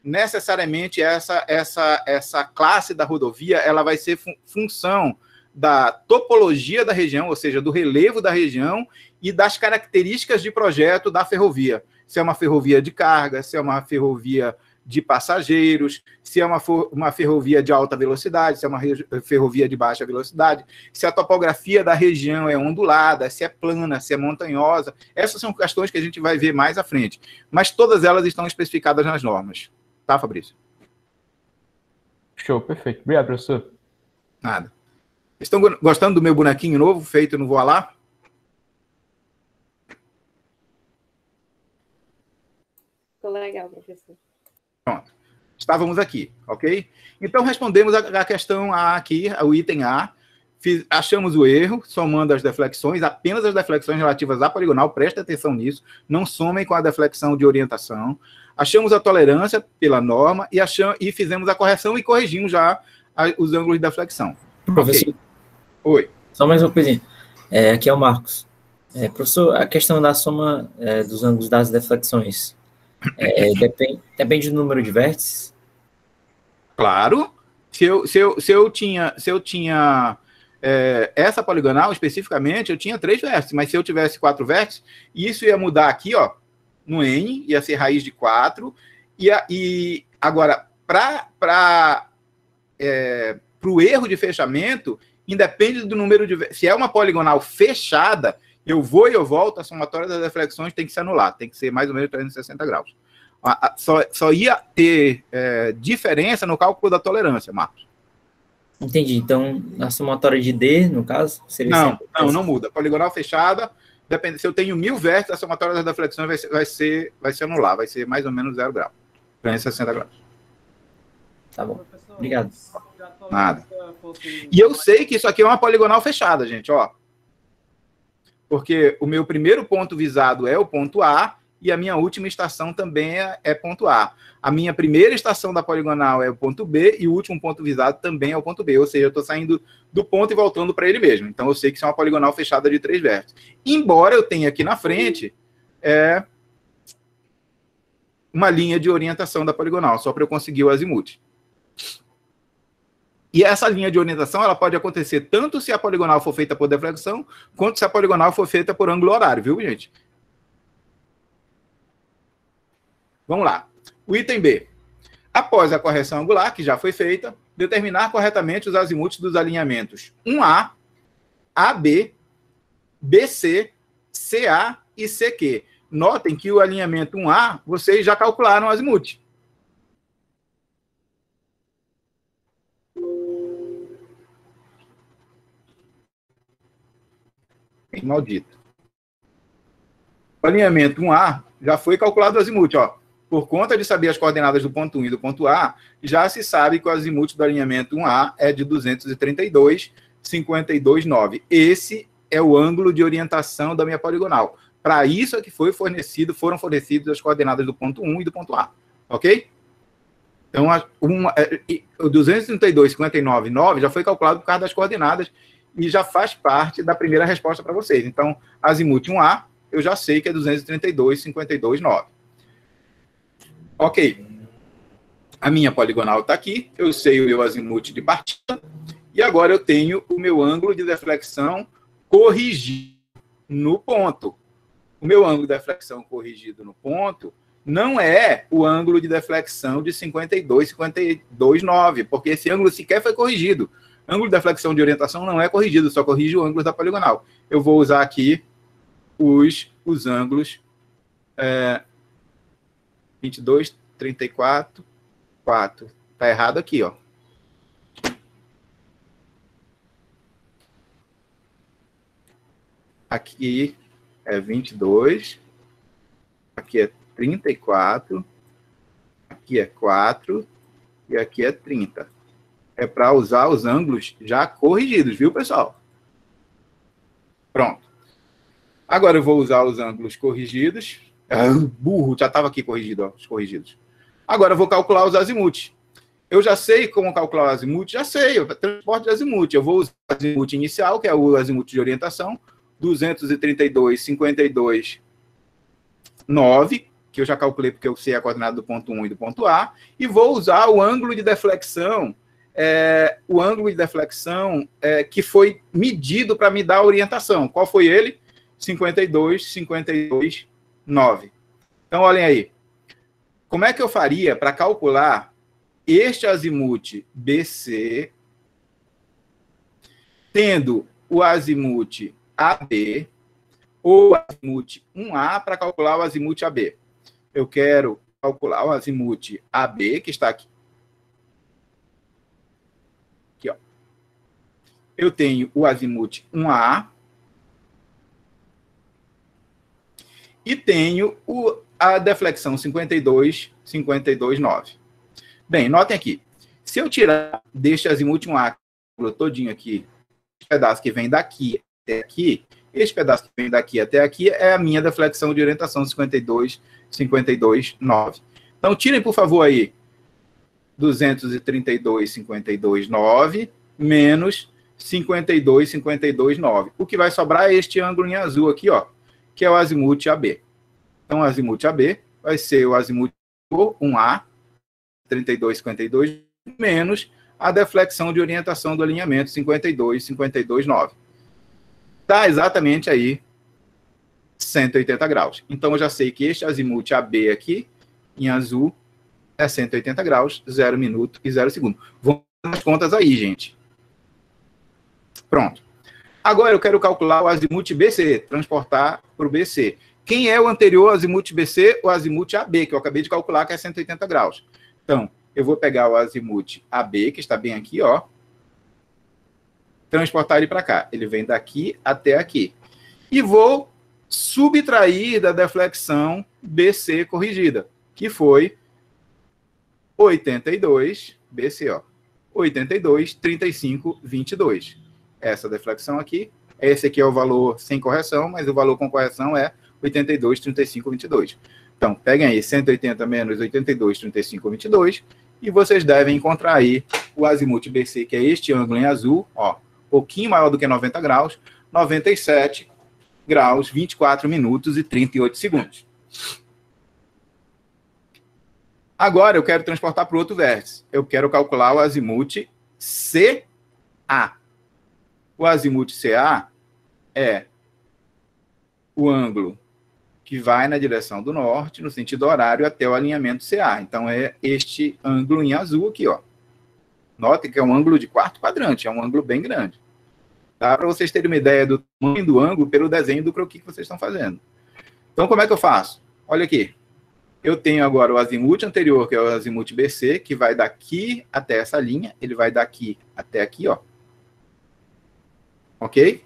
Speaker 1: necessariamente essa classe da rodovia ela vai ser função da topologia da região, ou seja, do relevo da região e das características de projeto da ferrovia. Se é uma ferrovia de carga, se é uma ferrovia de passageiros, se é uma ferrovia de alta velocidade, se é uma ferrovia de baixa velocidade, se a topografia da região é ondulada, se é plana, se é montanhosa. Essas são questões que a gente vai ver mais à frente. Mas todas elas estão especificadas nas normas. Tá, Fabrício?
Speaker 3: Show, perfeito. Obrigado, professor.
Speaker 1: Nada. Estão gostando do meu bonequinho novo, feito no Voila?
Speaker 5: Ficou legal, professor.
Speaker 1: Pronto. Estávamos aqui, ok? Então, respondemos a questão A aqui, o item A. Achamos o erro, somando as deflexões, apenas as deflexões relativas à poligonal, preste atenção nisso, não somem com a deflexão de orientação. Achamos a tolerância pela norma e fizemos a correção e corrigimos já os ângulos de deflexão.
Speaker 8: Professor,
Speaker 1: Okay. Oi.
Speaker 8: Só mais uma coisinha. Aqui é o Marcos. Professor, a questão da soma dos ângulos das deflexões depende do número de vértices?
Speaker 1: Claro. Se eu tinha essa poligonal, especificamente, eu tinha 3 vértices, mas se eu tivesse 4 vértices, isso ia mudar aqui, ó, no N, ia ser raiz de 4, e agora, para o erro de fechamento, independe do número de vértices. Se é uma poligonal fechada, eu vou e eu volto, a somatória das deflexões tem que se anular, tem que ser mais ou menos 360 graus. Só ia ter diferença no cálculo da tolerância, Marcos.
Speaker 8: Entendi. Então, a somatória de D, no caso, seria
Speaker 1: não muda. Poligonal fechada, depende, se eu tenho 1000 vértices, a somatória das deflexões vai se anular, vai ser mais ou menos 0 grau, 360 graus.
Speaker 8: Tá bom. Obrigado.
Speaker 1: Nada. E eu sei que isso aqui é uma poligonal fechada, gente, ó. Porque o meu primeiro ponto visado é o ponto A e a minha última estação também é ponto A. A minha primeira estação da poligonal é o ponto B e o último ponto visado também é o ponto B. Ou seja, eu estou saindo do ponto e voltando para ele mesmo. Então, eu sei que isso é uma poligonal fechada de 3 vértices. Embora eu tenha aqui na frente uma linha de orientação da poligonal, só para eu conseguir o azimuth. E essa linha de orientação ela pode acontecer tanto se a poligonal for feita por deflexão, quanto se a poligonal for feita por ângulo horário, viu, gente? Vamos lá. O item B. Após a correção angular, que já foi feita, determinar corretamente os azimuths dos alinhamentos 1A, AB, BC, CA e CQ. Notem que o alinhamento 1A, vocês já calcularam o azimuth. Maldito. O alinhamento 1A já foi calculado o azimuth, ó. Por conta de saber as coordenadas do ponto 1 e do ponto A, já se sabe que o azimuth do alinhamento 1A é de 232,52,9. Esse é o ângulo de orientação da minha poligonal. Para isso é que foram fornecidas as coordenadas do ponto 1 e do ponto A. Ok? Então, o 232,59,9 já foi calculado por causa das coordenadas e já faz parte da primeira resposta para vocês. Então, azimuth 1A, eu já sei que é 232,52,9. Ok. A minha poligonal está aqui, eu sei o meu azimuth de partida, e agora eu tenho o meu ângulo de deflexão corrigido no ponto. O meu ângulo de deflexão corrigido no ponto não é o ângulo de deflexão de 52,52,9, porque esse ângulo sequer foi corrigido. O ângulo de deflexão de orientação não é corrigido, só corrige o ângulo da poligonal. Eu vou usar aqui os ângulos 22, 34, 4. Está errado aqui, ó. Aqui é 22, aqui é 34, aqui é 4 e aqui é 30. É para usar os ângulos já corrigidos, viu, pessoal? Pronto. Agora eu vou usar os ângulos corrigidos. Burro, já estava aqui corrigido, ó, os corrigidos. Agora eu vou calcular os azimuths. Eu já sei como calcular o azimuth, já sei, eu transporte de azimuth. Eu vou usar o azimuth inicial, que é o azimuth de orientação, 232,52,9, que eu já calculei porque eu sei a coordenada do ponto 1 e do ponto A, e vou usar o ângulo de deflexão o ângulo de deflexão que foi medido para me dar a orientação. Qual foi ele? 52, 52, 9. Então, olhem aí. Como é que eu faria para calcular este azimuth BC, tendo o azimuth AB, ou o azimuth 1A, para calcular o azimuth AB? Eu quero calcular o azimuth AB, que está aqui. Aqui, ó. Eu tenho o azimuth 1A e tenho a deflexão 52, 52, 9. Bem, notem aqui. Se eu tirar deste azimuth 1A todinho aqui, esse pedaço que vem daqui até aqui, esse pedaço que vem daqui até aqui é a minha deflexão de orientação 52, 52, 9. Então, tirem, por favor, aí 232, 52, 9, menos 52, 52, 9. O que vai sobrar é este ângulo em azul aqui, ó, que é o azimuth AB. Então, o azimuth AB vai ser o azimuth 1A, 32, 52, menos a deflexão de orientação do alinhamento 52, 52, 9. Está exatamente aí 180 graus. Então, eu já sei que este azimuth AB aqui, em azul, é 180 graus, 0 minuto e 0 segundo. Vamos fazer as contas aí, gente. Pronto. Agora eu quero calcular o azimuth BC, transportar para o BC. Quem é o anterior azimuth BC? O azimuth AB, que eu acabei de calcular, que é 180 graus. Então, eu vou pegar o azimuth AB, que está bem aqui, ó, transportar ele para cá. Ele vem daqui até aqui. E vou subtrair da deflexão BC corrigida, que foi 82, BC, ó, 82, 35, 22. Essa deflexão aqui, esse aqui é o valor sem correção, mas o valor com correção é 82, 35, 22. Então, peguem aí 180 menos 82, 35, 22, e vocês devem encontrar aí o azimuth BC, que é este ângulo em azul, ó, um pouquinho maior do que 90 graus, 97 graus, 24 minutos e 38 segundos. Agora eu quero transportar para o outro vértice. Eu quero calcular o azimuth CA. O azimuth CA é o ângulo que vai na direção do norte, no sentido horário, até o alinhamento CA. Então, é este ângulo em azul aqui, ó. Notem que é um ângulo de quarto quadrante, é um ângulo bem grande. Dá para vocês terem uma ideia do tamanho do ângulo pelo desenho do croquis que vocês estão fazendo. Então, como é que eu faço? Olha aqui. Eu tenho agora o azimuth anterior, que é o azimuth BC, que vai daqui até essa linha. Ele vai daqui até aqui, ó. Ok?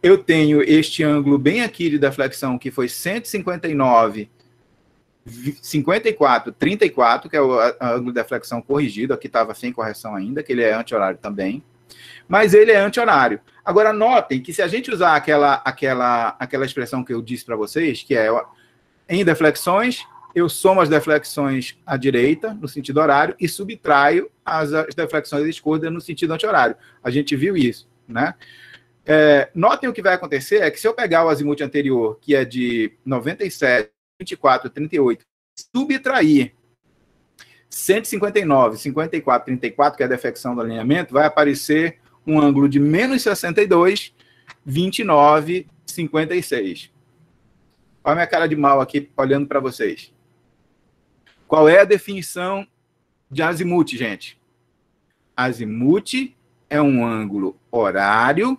Speaker 1: Eu tenho este ângulo bem aqui de deflexão, que foi 159, 54, 34, que é o ângulo de deflexão corrigido. Aqui estava sem correção ainda, que ele é anti-horário também. Mas ele é anti-horário. Agora, notem que se a gente usar aquela expressão que eu disse para vocês, que é em deflexões, eu somo as deflexões à direita, no sentido horário, e subtraio as deflexões à esquerda, no sentido anti-horário. A gente viu isso, né? Notem o que vai acontecer é que se eu pegar o azimuth anterior, que é de 97, 24, 38, subtrair 159, 54, 34, que é a deflexão do alinhamento, vai aparecer um ângulo de menos 62, 29, 56. Olha a minha cara de mal aqui, olhando para vocês. Qual é a definição de azimuth, gente? Azimuth é um ângulo horário,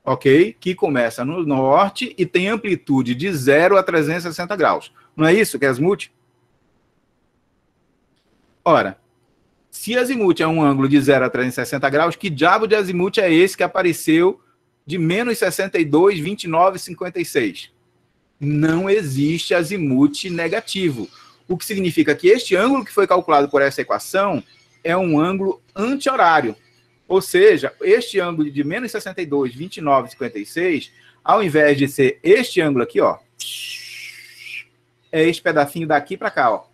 Speaker 1: ok? Que começa no norte e tem amplitude de 0 a 360 graus. Não é isso que é azimuth? Ora, se azimuth é um ângulo de 0 a 360 graus, que diabo de azimuth é esse que apareceu de menos 62, 29, 56? Não existe azimuth negativo. O que significa que este ângulo que foi calculado por essa equação é um ângulo anti-horário. Ou seja, este ângulo de menos 62, 29, 56, ao invés de ser este ângulo aqui, ó, é este pedacinho daqui para cá, ó.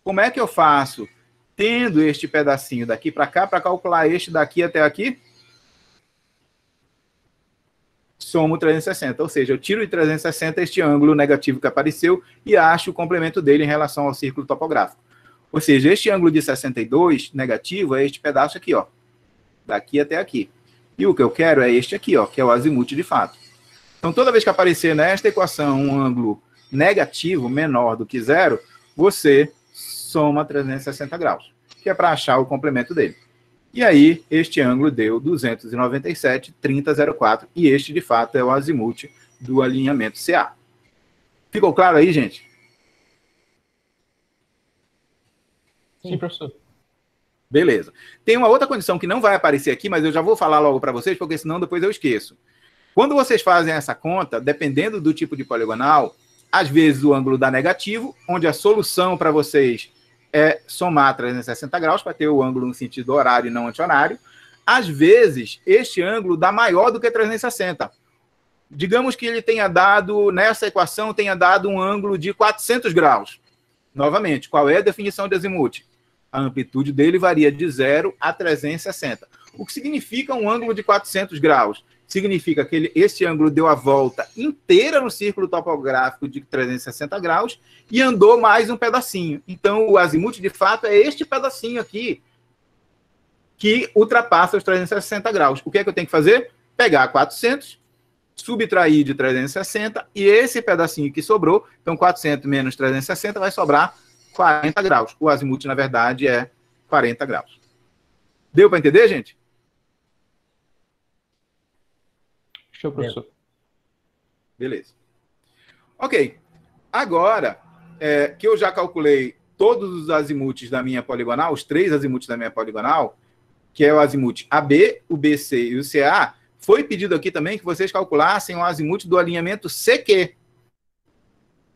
Speaker 1: Como é que eu faço, tendo este pedacinho daqui para cá, para calcular este daqui até aqui? Somo 360, ou seja, eu tiro de 360 este ângulo negativo que apareceu e acho o complemento dele em relação ao círculo topográfico. Ou seja, este ângulo de 62 negativo é este pedaço aqui, ó. Daqui até aqui. E o que eu quero é este aqui, ó, que é o azimuth de fato. Então, toda vez que aparecer nesta equação um ângulo negativo menor do que zero, você soma 360 graus, que é para achar o complemento dele. E aí, este ângulo deu 297,30,04, e este, de fato, é o azimuth do alinhamento CA. Ficou claro aí, gente?
Speaker 3: Sim, professor.
Speaker 1: Beleza. Tem uma outra condição que não vai aparecer aqui, mas eu já vou falar logo para vocês, porque senão depois eu esqueço. Quando vocês fazem essa conta, dependendo do tipo de poligonal, às vezes o ângulo dá negativo, onde a solução para vocês é somar 360 graus, para ter o ângulo no sentido horário e não anti-horário. Às vezes, este ângulo dá maior do que 360. Digamos que ele tenha dado, nessa equação, tenha dado um ângulo de 400 graus. Novamente, qual é a definição de azimuth? A amplitude dele varia de 0 a 360. O que significa um ângulo de 400 graus? Significa que esse ângulo deu a volta inteira no círculo topográfico de 360 graus e andou mais um pedacinho. Então, o azimuth, de fato, é este pedacinho aqui que ultrapassa os 360 graus. O que é que eu tenho que fazer? Pegar 400, subtrair de 360, e esse pedacinho que sobrou, então 400 menos 360, vai sobrar 40 graus. O azimuth, na verdade, é 40 graus. Deu para entender, gente?
Speaker 3: Show, professor.
Speaker 1: Beleza. Ok. Agora, que eu já calculei todos os azimuths da minha poligonal, os 3 azimuths da minha poligonal, que é o azimuth AB, o BC e o CA, foi pedido aqui também que vocês calculassem o azimuth do alinhamento CQ.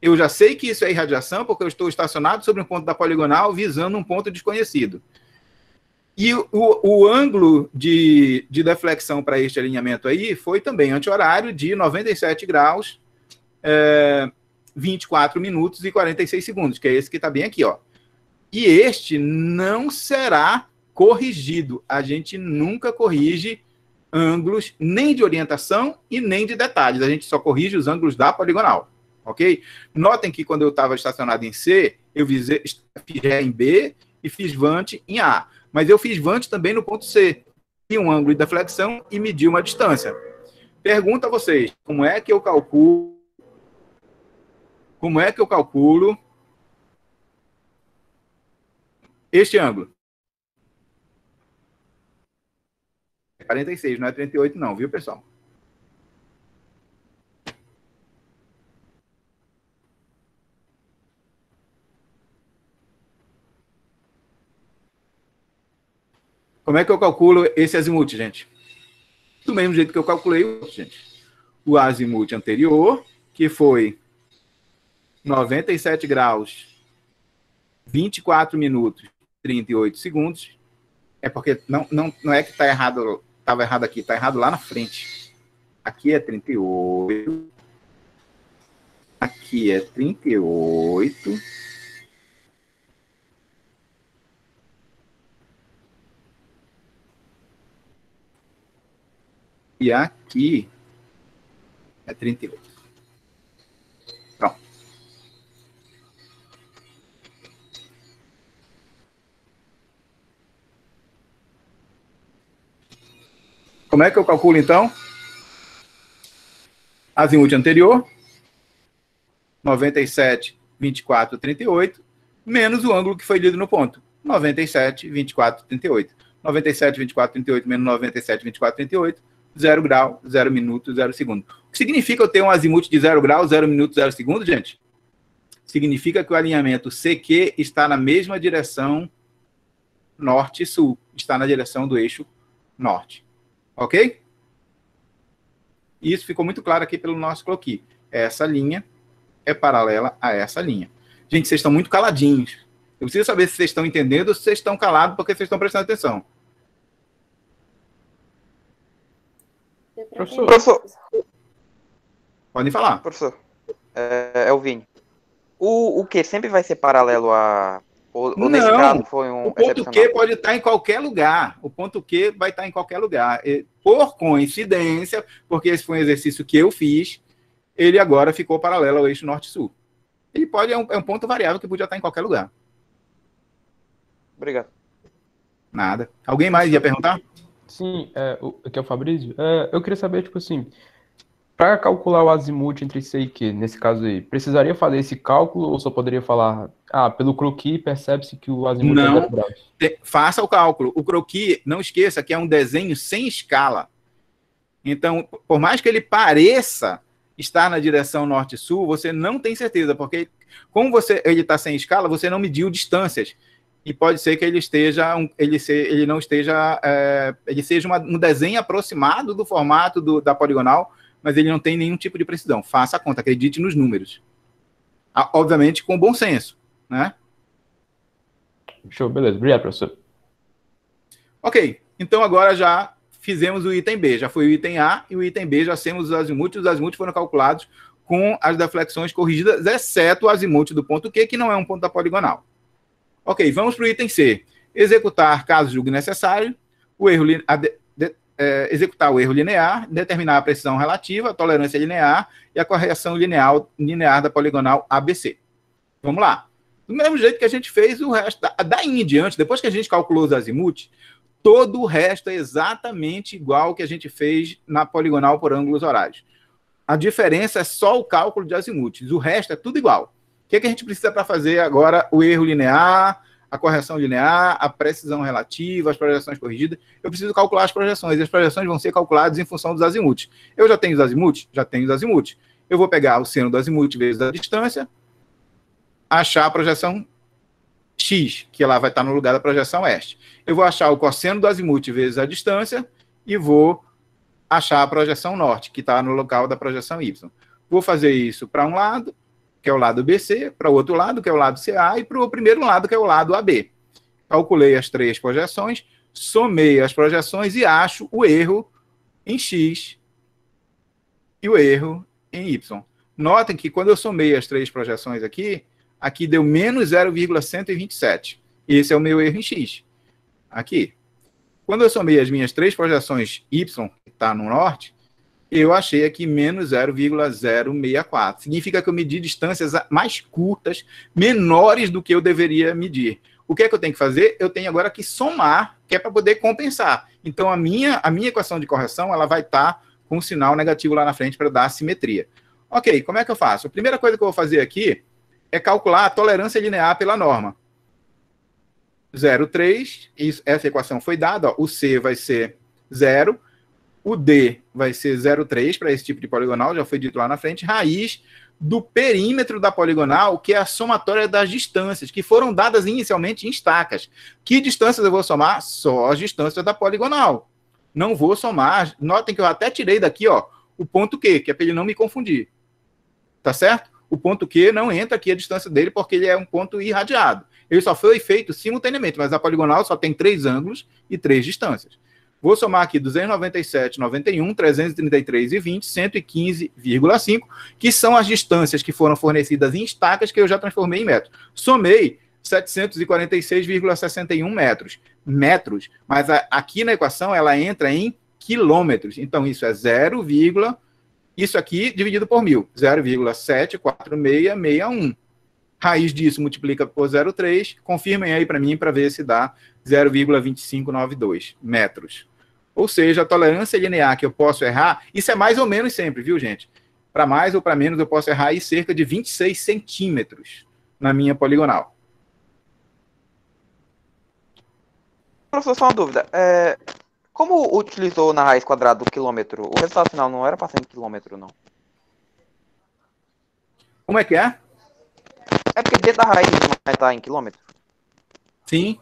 Speaker 1: Eu já sei que isso é irradiação, porque eu estou estacionado sobre um ponto da poligonal visando um ponto desconhecido. E o ângulo de deflexão para este alinhamento aí foi também anti-horário de 97 graus, 24 minutos e 46 segundos, que é esse que está bem aqui, ó. E este não será corrigido. A gente nunca corrige ângulos nem de orientação e nem de detalhes. A gente só corrige os ângulos da poligonal, ok? Notem que quando eu estava estacionado em C, eu fiz ré em B e fiz vante em A. Mas eu fiz vante também no ponto C. E um ângulo de deflexão e medi uma distância. Pergunto a vocês, como é que eu calculo este ângulo? 46, não é 38 não, viu, pessoal? Como é que eu calculo esse azimuth, gente? Do mesmo jeito que eu calculei o outro, gente. O azimuth anterior, que foi 97 graus, 24 minutos, 38 segundos. É porque não é que está errado, estava errado aqui, está errado lá na frente. Aqui é 38. Aqui é 38. E aqui é 38. Pronto. Como é que eu calculo, então? Azimuth anterior, 97, 24, 38, menos o ângulo que foi lido no ponto, 97, 24, 38. 97, 24, 38, menos 97, 24, 38, 0 grau, 0 minuto, 0 segundo. O que significa eu ter um azimuth de 0 grau, 0 minuto, 0 segundo, gente? Significa que o alinhamento CQ está na mesma direção norte e sul. Está na direção do eixo norte. Ok? Isso ficou muito claro aqui pelo nosso croquis. Essa linha é paralela a essa linha. Gente, vocês estão muito caladinhos. Eu preciso saber se vocês estão entendendo ou se vocês estão calados porque vocês estão prestando atenção.
Speaker 6: Professor.
Speaker 1: Podem falar.
Speaker 6: Professor, é o Vini. O Q sempre vai ser paralelo a... Ou nesse caso foi um
Speaker 1: o ponto Q pode estar em qualquer lugar. O ponto Q vai estar em qualquer lugar. Por coincidência, porque esse foi um exercício que eu fiz, ele agora ficou paralelo ao eixo norte-sul. Ele pode, é um ponto variável que podia estar em qualquer lugar.
Speaker 6: Obrigado.
Speaker 1: Nada. Alguém mais ia perguntar?
Speaker 3: Sim, aqui é o Fabrício. Eu queria saber, tipo assim, para calcular o azimuth entre C e Q, nesse caso aí, precisaria fazer esse cálculo ou só poderia falar, pelo croquis percebe-se que o azimuth é 0
Speaker 1: Não,
Speaker 3: graus?
Speaker 1: faça o cálculo. O croquis, não esqueça que é um desenho sem escala. Então, por mais que ele pareça estar na direção norte-sul, você não tem certeza, porque como ele está sem escala, você não mediu distâncias. E pode ser que ele seja um desenho aproximado do formato da poligonal, mas ele não tem nenhum tipo de precisão. Faça a conta, acredite nos números. Obviamente com bom senso, né?
Speaker 3: Show, beleza. Obrigado, professor.
Speaker 1: Ok, então agora já fizemos o item B, já foi o item A e o item B já temos os azimuths foram calculados com as deflexões corrigidas, exceto o azimuth do ponto Q, que não é um ponto da poligonal. Ok, vamos para o item C. Executar, caso julgue necessário, executar o erro linear, determinar a precisão relativa, a tolerância linear e a correção linear da poligonal ABC. Vamos lá. Do mesmo jeito que a gente fez o resto, daí em diante, depois que a gente calculou os azimuths, todo o resto é exatamente igual ao que a gente fez na poligonal por ângulos horários. A diferença é só o cálculo de azimuths. O resto é tudo igual. O que a gente precisa para fazer agora? O erro linear, a correção linear, a precisão relativa, as projeções corrigidas. Eu preciso calcular as projeções. E as projeções vão ser calculadas em função dos azimuths. Eu já tenho os azimuths? Já tenho os azimuths. Eu vou pegar o seno do azimuth vezes a distância, achar a projeção X, que ela vai estar no lugar da projeção oeste. Eu vou achar o cosseno do azimuth vezes a distância e vou achar a projeção norte, que está no local da projeção Y. Vou fazer isso para um lado, que é o lado BC, para o outro lado, que é o lado CA, e para o primeiro lado, que é o lado AB. Calculei as três projeções, somei as projeções e acho o erro em X e o erro em Y. Notem que quando eu somei as três projeções aqui deu menos 0,127. Esse é o meu erro em X. Aqui. Quando eu somei as minhas três projeções Y, que está no norte, eu achei aqui menos 0,064. Significa que eu medi distâncias mais curtas, menores do que eu deveria medir. O que é que eu tenho que fazer? Eu tenho agora que somar, que é para poder compensar. Então, a minha equação de correção ela vai estar com um sinal negativo lá na frente para dar simetria. Ok, como é que eu faço? A primeira coisa que eu vou fazer aqui é calcular a tolerância linear pela norma. 0,3, essa equação foi dada, ó, o C vai ser 0, o D vai ser 0,3 para esse tipo de poligonal, já foi dito lá na frente, raiz do perímetro da poligonal, que é a somatória das distâncias, que foram dadas inicialmente em estacas. Que distâncias eu vou somar? Só as distâncias da poligonal. Não vou somar, notem que eu até tirei daqui, ó, o ponto Q, que é para ele não me confundir. Tá certo? O ponto Q não entra aqui a distância dele, porque ele é um ponto irradiado. Ele só foi feito simultaneamente, mas a poligonal só tem 3 ângulos e 3 distâncias. Vou somar aqui 297, 91, 333 e 20, 115,5, que são as distâncias que foram fornecidas em estacas que eu já transformei em metros. Somei 746,61 metros. Metros, mas aqui na equação ela entra em quilômetros. Então isso é 0, isso aqui dividido por 1000, 0,74661. Raiz disso multiplica por 0,3, confirmem aí para mim para ver se dá 0,2592 metros. Ou seja, a tolerância linear que eu posso errar, isso é mais ou menos sempre, viu, gente? Para mais ou para menos eu posso errar aí cerca de 26 centímetros na minha poligonal.
Speaker 6: Professor, só uma dúvida. Como utilizou na raiz quadrada do quilômetro, o resultado final não era para ser em quilômetro, não?
Speaker 1: Como é que é?
Speaker 6: É porque dentro da raiz não vai estar em quilômetro?
Speaker 1: Sim.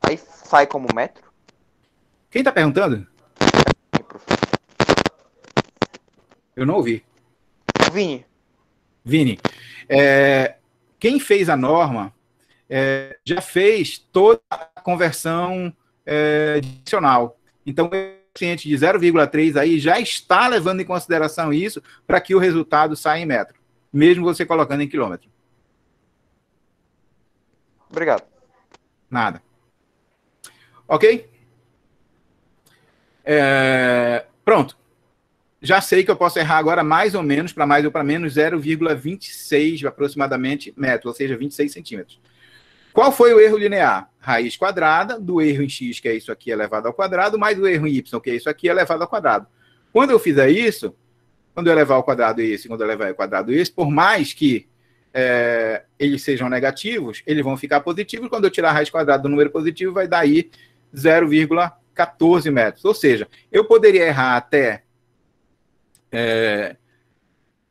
Speaker 6: Aí sai como metro?
Speaker 1: Quem está perguntando? Eu não ouvi.
Speaker 6: Vini.
Speaker 1: Vini. Quem fez a norma já fez toda a conversão adicional. Então, o coeficiente de 0,3 aí já está levando em consideração isso para que o resultado saia em metro, mesmo você colocando em quilômetro.
Speaker 6: Obrigado.
Speaker 1: Nada. Ok? Pronto. Já sei que eu posso errar agora mais ou menos, para mais ou para menos, 0,26 aproximadamente metros, ou seja, 26 centímetros. Qual foi o erro linear? Raiz quadrada do erro em x, que é isso aqui, elevado ao quadrado, mais o erro em y, que é isso aqui, elevado ao quadrado. Quando eu fizer isso, quando eu elevar ao quadrado isso e quando eu elevar ao quadrado isso, por mais que eles sejam negativos, eles vão ficar positivos. Quando eu tirar a raiz quadrada do número positivo, vai dar aí 0,14 metros. Ou seja, eu poderia errar até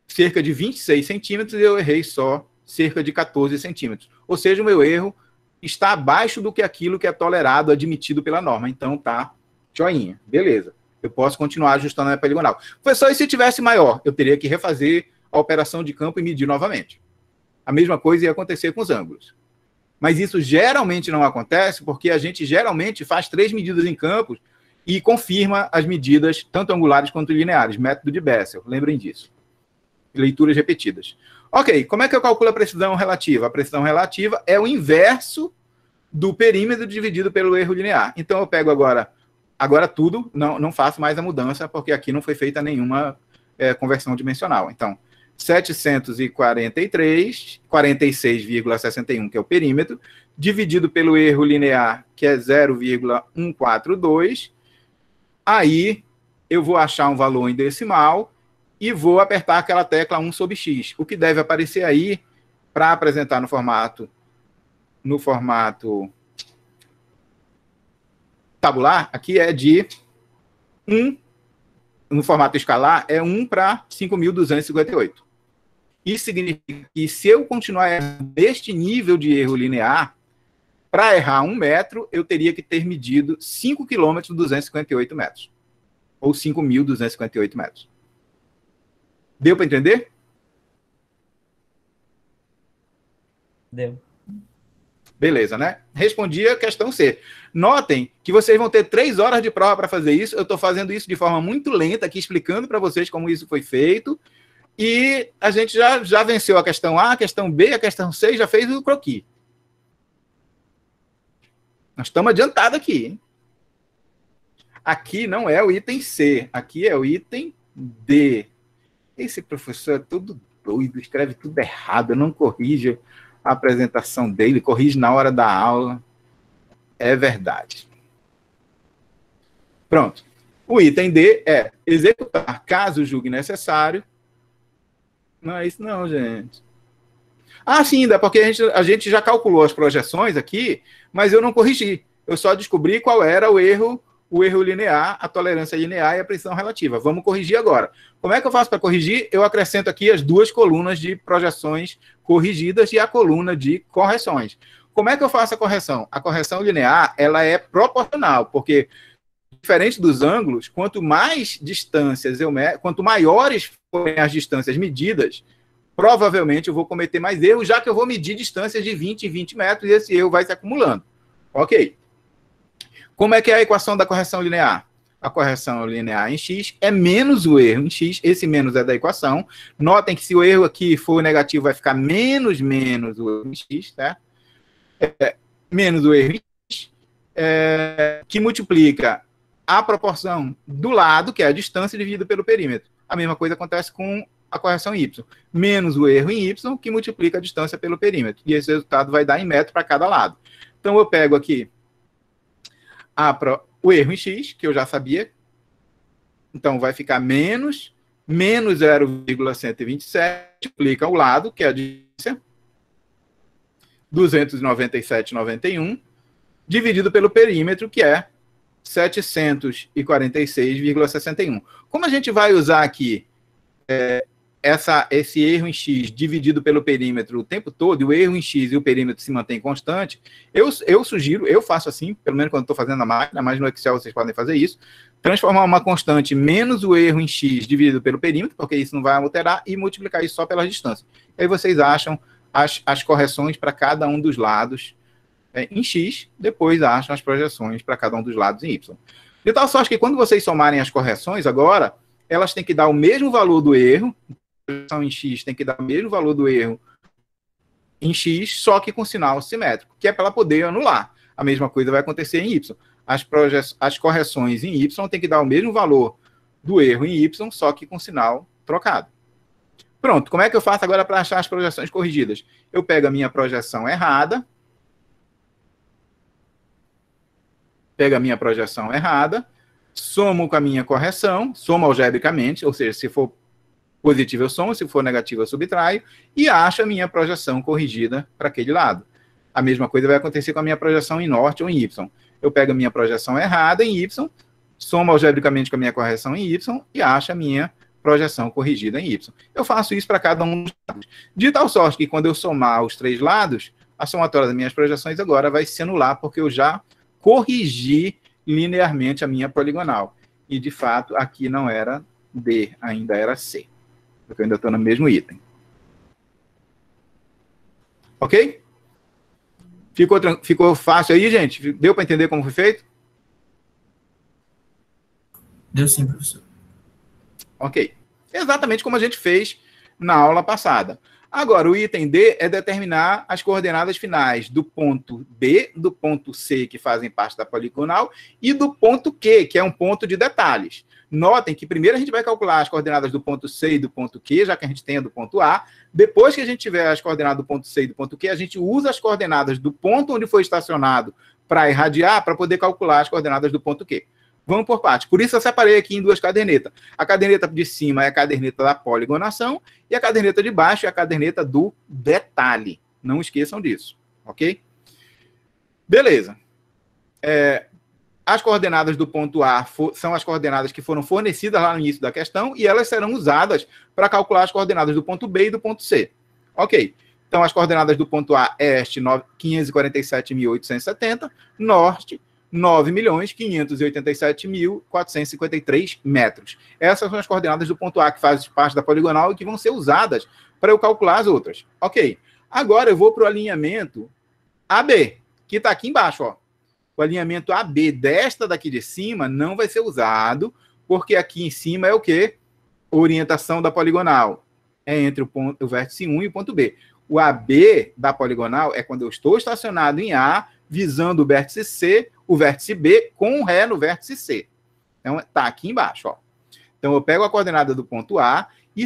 Speaker 1: cerca de 26 centímetros e eu errei só cerca de 14 centímetros. Ou seja, o meu erro está abaixo do que aquilo que é tolerado, admitido pela norma. Então, tá joinha. Beleza. Eu posso continuar ajustando a minha poligonal. Professor, e se tivesse maior? Eu teria que refazer a operação de campo e medir novamente. A mesma coisa ia acontecer com os ângulos. Mas isso geralmente não acontece porque a gente geralmente faz 3 medidas em campos e confirma as medidas tanto angulares quanto lineares. Método de Bessel. Lembrem disso. Leituras repetidas. Ok, como é que eu calculo a precisão relativa? A precisão relativa é o inverso do perímetro dividido pelo erro linear. Então, eu pego agora tudo, não faço mais a mudança, porque aqui não foi feita nenhuma conversão dimensional. Então, 743,46,61, que é o perímetro, dividido pelo erro linear, que é 0,142. Aí, eu vou achar um valor em decimal e vou apertar aquela tecla 1 sobre x. O que deve aparecer aí, para apresentar no formato tabular, aqui é de 1, no formato escalar, é 1 para 5.258. Isso significa que se eu continuar neste nível de erro linear, para errar 1 metro, eu teria que ter medido 5 km 258 metros. Ou 5.258 metros. Deu para entender?
Speaker 8: Deu.
Speaker 1: Beleza, né? Respondi a questão C. Notem que vocês vão ter 3 horas de prova para fazer isso. Eu estou fazendo isso de forma muito lenta, aqui explicando para vocês como isso foi feito. E a gente já venceu a questão A, a questão B, a questão C, já fez o croquis. Nós estamos adiantados aqui, hein? Aqui não é o item C, aqui é o item D. Esse professor é todo doido, escreve tudo errado, não corrige a apresentação dele, corrige na hora da aula. É verdade. Pronto. O item D é executar caso julgue necessário. Não é isso não, gente. Ah, sim, ainda porque a gente já calculou as projeções aqui, mas eu não corrigi. Eu só descobri qual era o erro linear, a tolerância linear e a precisão relativa. Vamos corrigir agora. Como é que eu faço para corrigir? Eu acrescento aqui as 2 colunas de projeções corrigidas e a coluna de correções. Como é que eu faço a correção? A correção linear, ela é proporcional, porque, diferente dos ângulos, quanto mais distâncias quanto maiores forem as distâncias medidas, provavelmente eu vou cometer mais erros, já que eu vou medir distâncias de 20 e 20 metros e esse erro vai se acumulando. Ok. Como é que é a equação da correção linear? A correção linear em x é menos o erro em x. Esse menos é da equação. Notem que se o erro aqui for negativo, vai ficar menos o erro em x, tá? Menos o erro em x, que multiplica a proporção do lado, que é a distância, dividida pelo perímetro. A mesma coisa acontece com a correção em y. Menos o erro em y, que multiplica a distância pelo perímetro. E esse resultado vai dar em metro para cada lado. Então, eu pego aqui o erro em x, que eu já sabia. Então, vai ficar menos 0,127, multiplica o lado, que é a distância, 297,91, dividido pelo perímetro, que é 746,61. Como a gente vai usar aqui esse erro em x dividido pelo perímetro o tempo todo, e o erro em x e o perímetro se mantém constante, eu sugiro, eu faço assim, pelo menos quando estou fazendo na máquina, mas no Excel vocês podem fazer isso, transformar uma constante menos o erro em x dividido pelo perímetro, porque isso não vai alterar, e multiplicar isso só pelas distâncias. E aí vocês acham as correções para cada um dos lados em x, depois acham as projeções para cada um dos lados em y. De tal sorte que quando vocês somarem as correções agora, elas têm que dar o mesmo valor do erro, a projeção em x tem que dar o mesmo valor do erro em x, só que com sinal simétrico, que é para ela poder anular. A mesma coisa vai acontecer em y. As correções em y tem que dar o mesmo valor do erro em y, só que com sinal trocado. Pronto, como é que eu faço agora para achar as projeções corrigidas? Eu pego a minha projeção errada, pego a minha projeção errada, somo com a minha correção, somo algebricamente, ou seja, se for positivo eu somo, se for negativo eu subtraio, e acho a minha projeção corrigida para aquele lado. A mesma coisa vai acontecer com a minha projeção em norte ou em y. Eu pego a minha projeção errada em y, somo algebricamente com a minha correção em y e acho a minha projeção corrigida em y. Eu faço isso para cada um dos lados. De tal sorte que quando eu somar os três lados, a somatória das minhas projeções agora vai se anular, porque eu já corrigi linearmente a minha poligonal. E, de fato, aqui não era D, ainda era C. Porque eu ainda estou no mesmo item. Ok? Ficou fácil aí, gente? Deu para entender como foi feito?
Speaker 4: Deu sim, professor.
Speaker 1: Ok. Exatamente como a gente fez na aula passada. Agora, o item D é determinar as coordenadas finais do ponto B, do ponto C, que fazem parte da poligonal, e do ponto Q, que é um ponto de detalhes. Notem que primeiro a gente vai calcular as coordenadas do ponto C e do ponto Q, já que a gente tem a do ponto A. Depois que a gente tiver as coordenadas do ponto C e do ponto Q, a gente usa as coordenadas do ponto onde foi estacionado para irradiar, para poder calcular as coordenadas do ponto Q. Vamos por partes. Por isso eu separei aqui em duas cadernetas. A caderneta de cima é a caderneta da poligonação e a caderneta de baixo é a caderneta do detalhe. Não esqueçam disso, ok? Beleza. As coordenadas do ponto A são as coordenadas que foram fornecidas lá no início da questão e elas serão usadas para calcular as coordenadas do ponto B e do ponto C. Ok. Então, as coordenadas do ponto A é este, 547.870, norte, 9.587.453 metros. Essas são as coordenadas do ponto A, que fazem parte da poligonal e que vão ser usadas para eu calcular as outras. Ok. Agora eu vou para o alinhamento AB, que está aqui embaixo. Ó. O alinhamento AB desta daqui de cima não vai ser usado, porque aqui em cima é o quê? Orientação da poligonal. É entre o vértice 1 e o ponto B. O AB da poligonal é quando eu estou estacionado em A, visando o vértice C, o vértice B com ré no vértice C. Então, está aqui embaixo. Ó. Então, eu pego a coordenada do ponto A e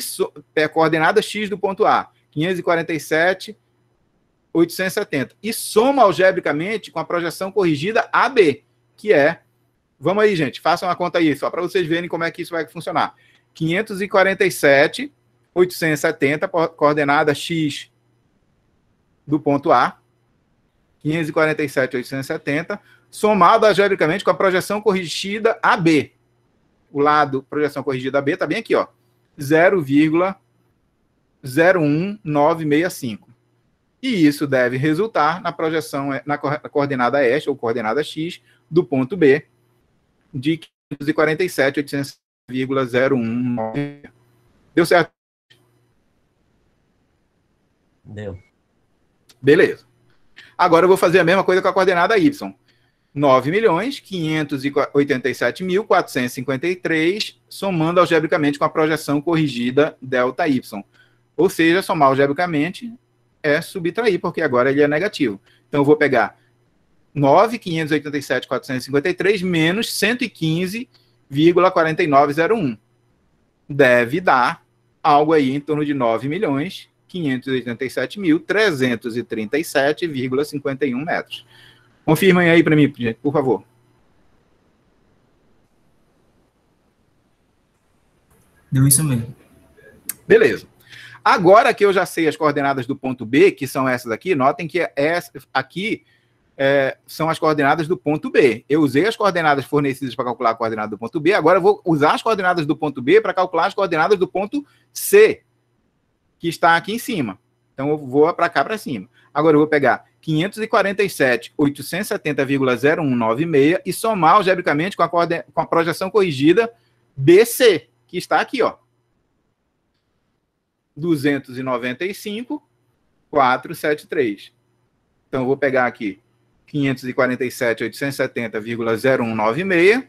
Speaker 1: a coordenada X do ponto A, 547.870. E soma algebricamente com a projeção corrigida AB, que é... Vamos aí, gente, façam a conta aí, só para vocês verem como é que isso vai funcionar. 547.870, coordenada X do ponto A, 547.870, somado algebricamente com a projeção corrigida AB. O lado projeção corrigida AB está bem aqui, ó, 0,01965. E isso deve resultar na projeção, na coordenada este, ou coordenada X, do ponto B, de 547.800,019. Deu certo?
Speaker 8: Deu.
Speaker 1: Beleza. Agora eu vou fazer a mesma coisa com a coordenada Y. 9.587.453, somando algebricamente com a projeção corrigida ΔY. Ou seja, somar algebricamente é subtrair, porque agora ele é negativo. Então eu vou pegar 9.587.453 menos 115,4901. Deve dar algo aí em torno de 9.587.337,51 metros. Confirmem aí para mim, gente, por favor.
Speaker 4: Deu isso mesmo.
Speaker 1: Beleza. Agora que eu já sei as coordenadas do ponto B, que são essas aqui, notem que aqui são as coordenadas do ponto B. Eu usei as coordenadas fornecidas para calcular a coordenada do ponto B, agora eu vou usar as coordenadas do ponto B para calcular as coordenadas do ponto C, que está aqui em cima. Então, eu vou para cá, para cima. Agora, eu vou pegar 547.870,0196 e somar algebricamente com a projeção corrigida BC, que está aqui, ó. 295,473. Então, eu vou pegar aqui 547.870,0196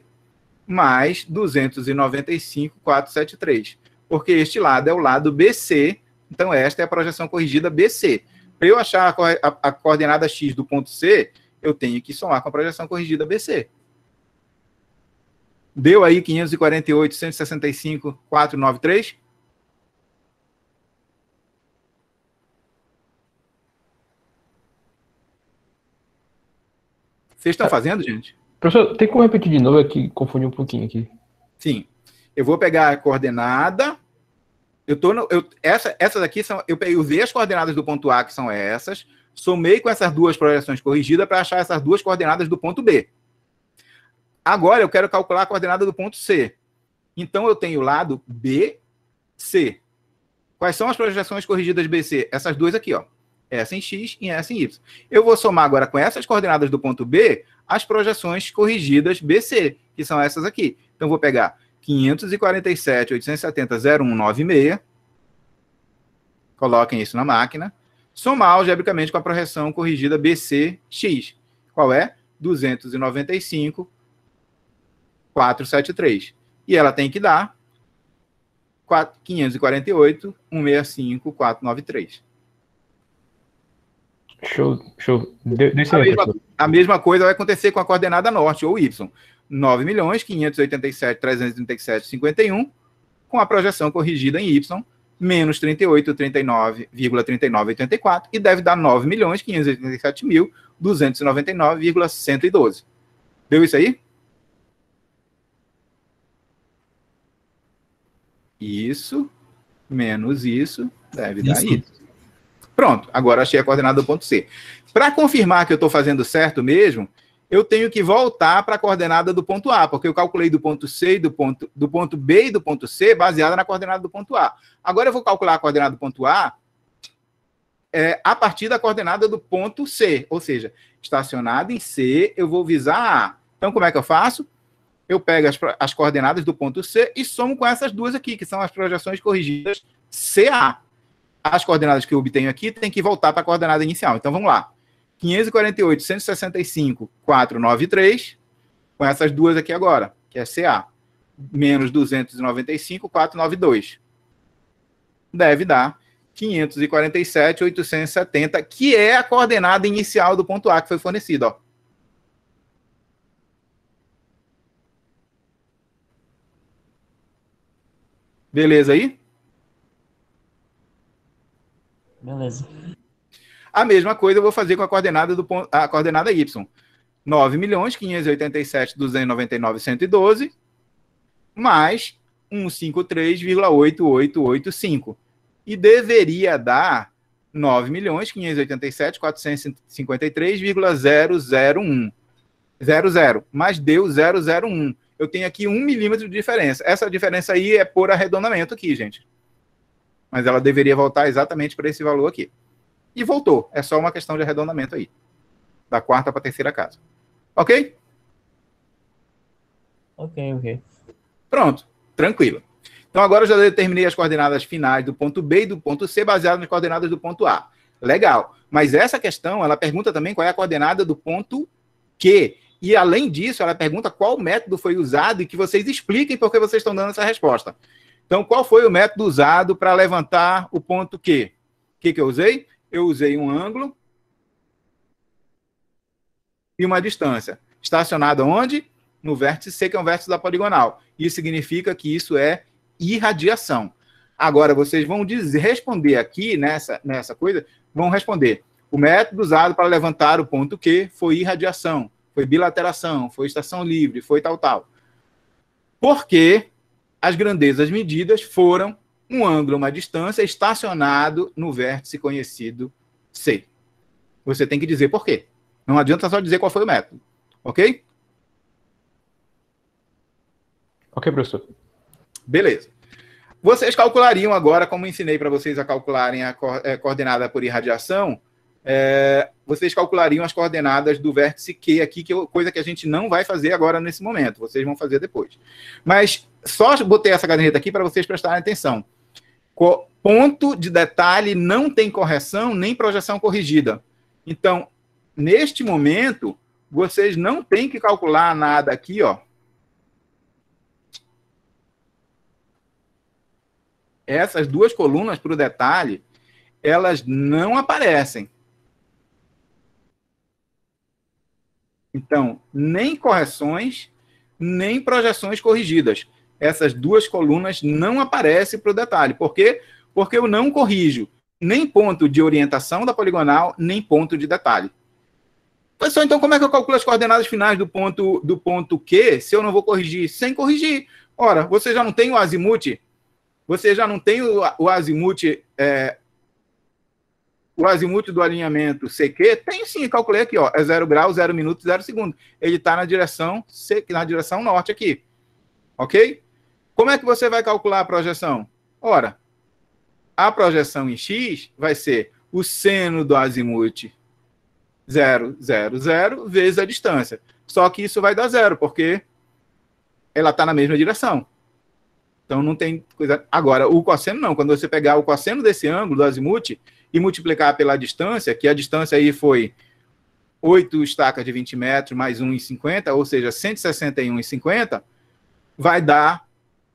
Speaker 1: mais 295,473. Porque este lado é o lado BC, então esta é a projeção corrigida BC. Para eu achar a coordenada X do ponto C, eu tenho que somar com a projeção corrigida BC. Deu aí 548.165,493? Vocês estão fazendo, gente?
Speaker 3: Professor, tem como repetir de novo aqui? Confundi um pouquinho aqui.
Speaker 1: Sim. Eu vou pegar a coordenada. Essas aqui são. Eu usei as coordenadas do ponto A, que são essas, somei com essas duas projeções corrigidas para achar essas duas coordenadas do ponto B. Agora eu quero calcular a coordenada do ponto C. Então eu tenho o lado BC. Quais são as projeções corrigidas BC? Essas duas aqui, ó. Essa em X e essa em Y. Eu vou somar agora com essas coordenadas do ponto B as projeções corrigidas BC, que são essas aqui. Então, vou pegar 547.870.0196, coloquem isso na máquina, somar algebricamente com a projeção corrigida BCX. Qual é? 295.473. E ela tem que dar 548.165.493.
Speaker 3: Show.
Speaker 1: A mesma coisa vai acontecer com a coordenada norte, ou Y. 9.587.337.51, com a projeção corrigida em Y, menos 38.39,3984, e deve dar 9.587.299,112. Deu isso aí? Isso, menos isso, deve dar isso. Pronto, agora achei a coordenada do ponto C. Para confirmar que eu estou fazendo certo mesmo, eu tenho que voltar para a coordenada do ponto A, porque eu calculei do ponto C e do ponto B e do ponto C baseada na coordenada do ponto A. Agora eu vou calcular a coordenada do ponto A a partir da coordenada do ponto C, ou seja, estacionado em C, eu vou visar A. Então, como é que eu faço? Eu pego as coordenadas do ponto C e somo com essas duas aqui, que são as projeções corrigidas CA. As coordenadas que eu obtenho aqui tem que voltar para a coordenada inicial. Então, vamos lá. 548.165.493, com essas duas aqui agora, que é CA, menos 295.492. Deve dar 547.870, que é a coordenada inicial do ponto A que foi fornecida, ó. Beleza aí?
Speaker 4: Beleza.
Speaker 1: A mesma coisa eu vou fazer com a coordenada a coordenada Y. 9.587.299.112 mais 153,8885. E deveria dar 9.587.453,001. 00, mas deu 001. Eu tenho aqui 1 milímetro de diferença. Essa diferença aí é por arredondamento aqui, gente. Mas ela deveria voltar exatamente para esse valor aqui. E voltou. É só uma questão de arredondamento aí. Da quarta para a terceira casa. Ok?
Speaker 4: Ok.
Speaker 1: Pronto. Tranquilo. Então, agora eu já determinei as coordenadas finais do ponto B e do ponto C baseadas nas coordenadas do ponto A. Legal. Mas essa questão, ela pergunta também qual é a coordenada do ponto Q. E, além disso, ela pergunta qual método foi usado e que vocês expliquem por que vocês estão dando essa resposta. Então, qual foi o método usado para levantar o ponto Q? O que eu usei? Eu usei um ângulo e uma distância. Estacionado onde? No vértice C, que é um vértice da poligonal. Isso significa que isso é irradiação. Agora, vocês vão responder aqui, nessa coisa, vão responder. O método usado para levantar o ponto Q foi irradiação, foi bilateração, foi estação livre, foi tal. Porque as grandezas medidas foram um ângulo, uma distância, estacionado no vértice conhecido C. Você tem que dizer por quê. Não adianta só dizer qual foi o método. Ok?
Speaker 3: Ok, professor.
Speaker 1: Beleza. Vocês calculariam agora, como ensinei para vocês a calcularem a coordenada por irradiação, vocês calculariam as coordenadas do vértice Q aqui, coisa que a gente não vai fazer agora nesse momento. Vocês vão fazer depois. Mas só botei essa caderneta aqui para vocês prestarem atenção. Ponto de detalhe não tem correção nem projeção corrigida. Então, neste momento, vocês não têm que calcular nada aqui, ó. Essas duas colunas para o detalhe, elas não aparecem. Então, nem correções, nem projeções corrigidas. Essas duas colunas não aparecem para o detalhe. Por quê? Porque eu não corrijo nem ponto de orientação da poligonal, nem ponto de detalhe. Professor, então como é que eu calculo as coordenadas finais do ponto Q se eu não vou corrigir? Sem corrigir. Ora, você já não tem o azimuth? Você já não tem o azimuth do alinhamento CQ? Tem sim, calculei aqui, ó. É 0 grau, 0 minuto, 0 segundo. Ele está na direção norte aqui. Ok? Como é que você vai calcular a projeção? Ora, a projeção em X vai ser o seno do azimuth 0, 0, 0, vezes a distância. Só que isso vai dar zero, porque ela está na mesma direção. Então, não tem coisa... Agora, o cosseno não. Quando você pegar o cosseno desse ângulo do azimuth e multiplicar pela distância, que a distância aí foi 8 estacas de 20 metros mais 1,50, ou seja, 161,50, vai dar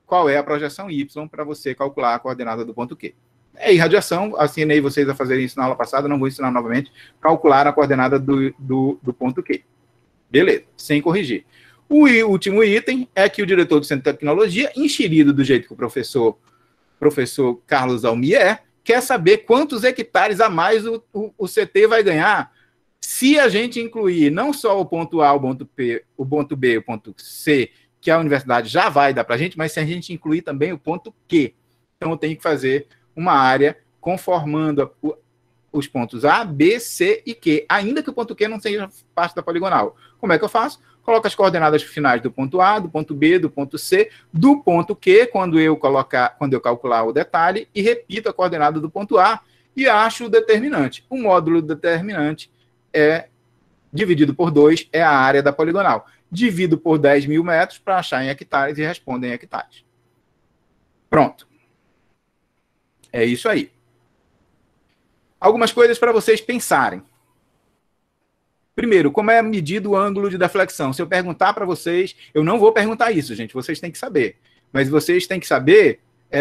Speaker 1: qual é a projeção Y para você calcular a coordenada do ponto Q. É irradiação, assinei vocês a fazerem isso na aula passada, não vou ensinar novamente, calcular a coordenada do ponto Q. Beleza, sem corrigir. O último item é que o diretor do Centro de Tecnologia, enxerido do jeito que o professor Carlos Almier, quer saber quantos hectares a mais o CT vai ganhar se a gente incluir não só o ponto A, o ponto B, o ponto C, que a universidade já vai dar para a gente, mas se a gente incluir também o ponto Q. Então, eu tenho que fazer uma área conformando os pontos A, B, C e Q, ainda que o ponto Q não seja parte da poligonal. Como é que eu faço? Coloco as coordenadas finais do ponto A, do ponto B, do ponto C, do ponto Q, quando eu calcular o detalhe, e repito a coordenada do ponto A e acho o determinante. O módulo determinante é dividido por 2, é a área da poligonal. Divido por 10.000 metros para achar em hectares e respondo em hectares. Pronto. É isso aí. Algumas coisas para vocês pensarem. Primeiro, como é medido o ângulo de deflexão? Se eu perguntar para vocês, eu não vou perguntar isso, gente, vocês têm que saber. Mas vocês têm que saber,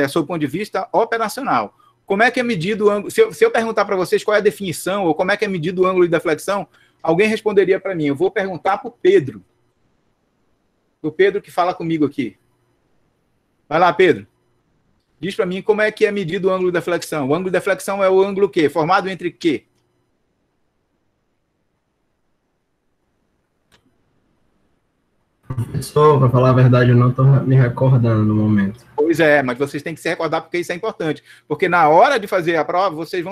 Speaker 1: sob o ponto de vista operacional. Como é que é medido o ângulo? Se eu perguntar para vocês qual é a definição, ou como é que é medido o ângulo de deflexão, alguém responderia para mim. Eu vou perguntar para o Pedro. O Pedro que fala comigo aqui. Vai lá, Pedro. Diz para mim como é que é medido o ângulo de deflexão. O ângulo de deflexão é o ângulo quê? Formado entre quê?
Speaker 2: Professor, para falar a verdade, eu não estou me recordando no momento.
Speaker 1: Pois é, mas vocês têm que se recordar porque isso é importante. Porque na hora de fazer a prova, vocês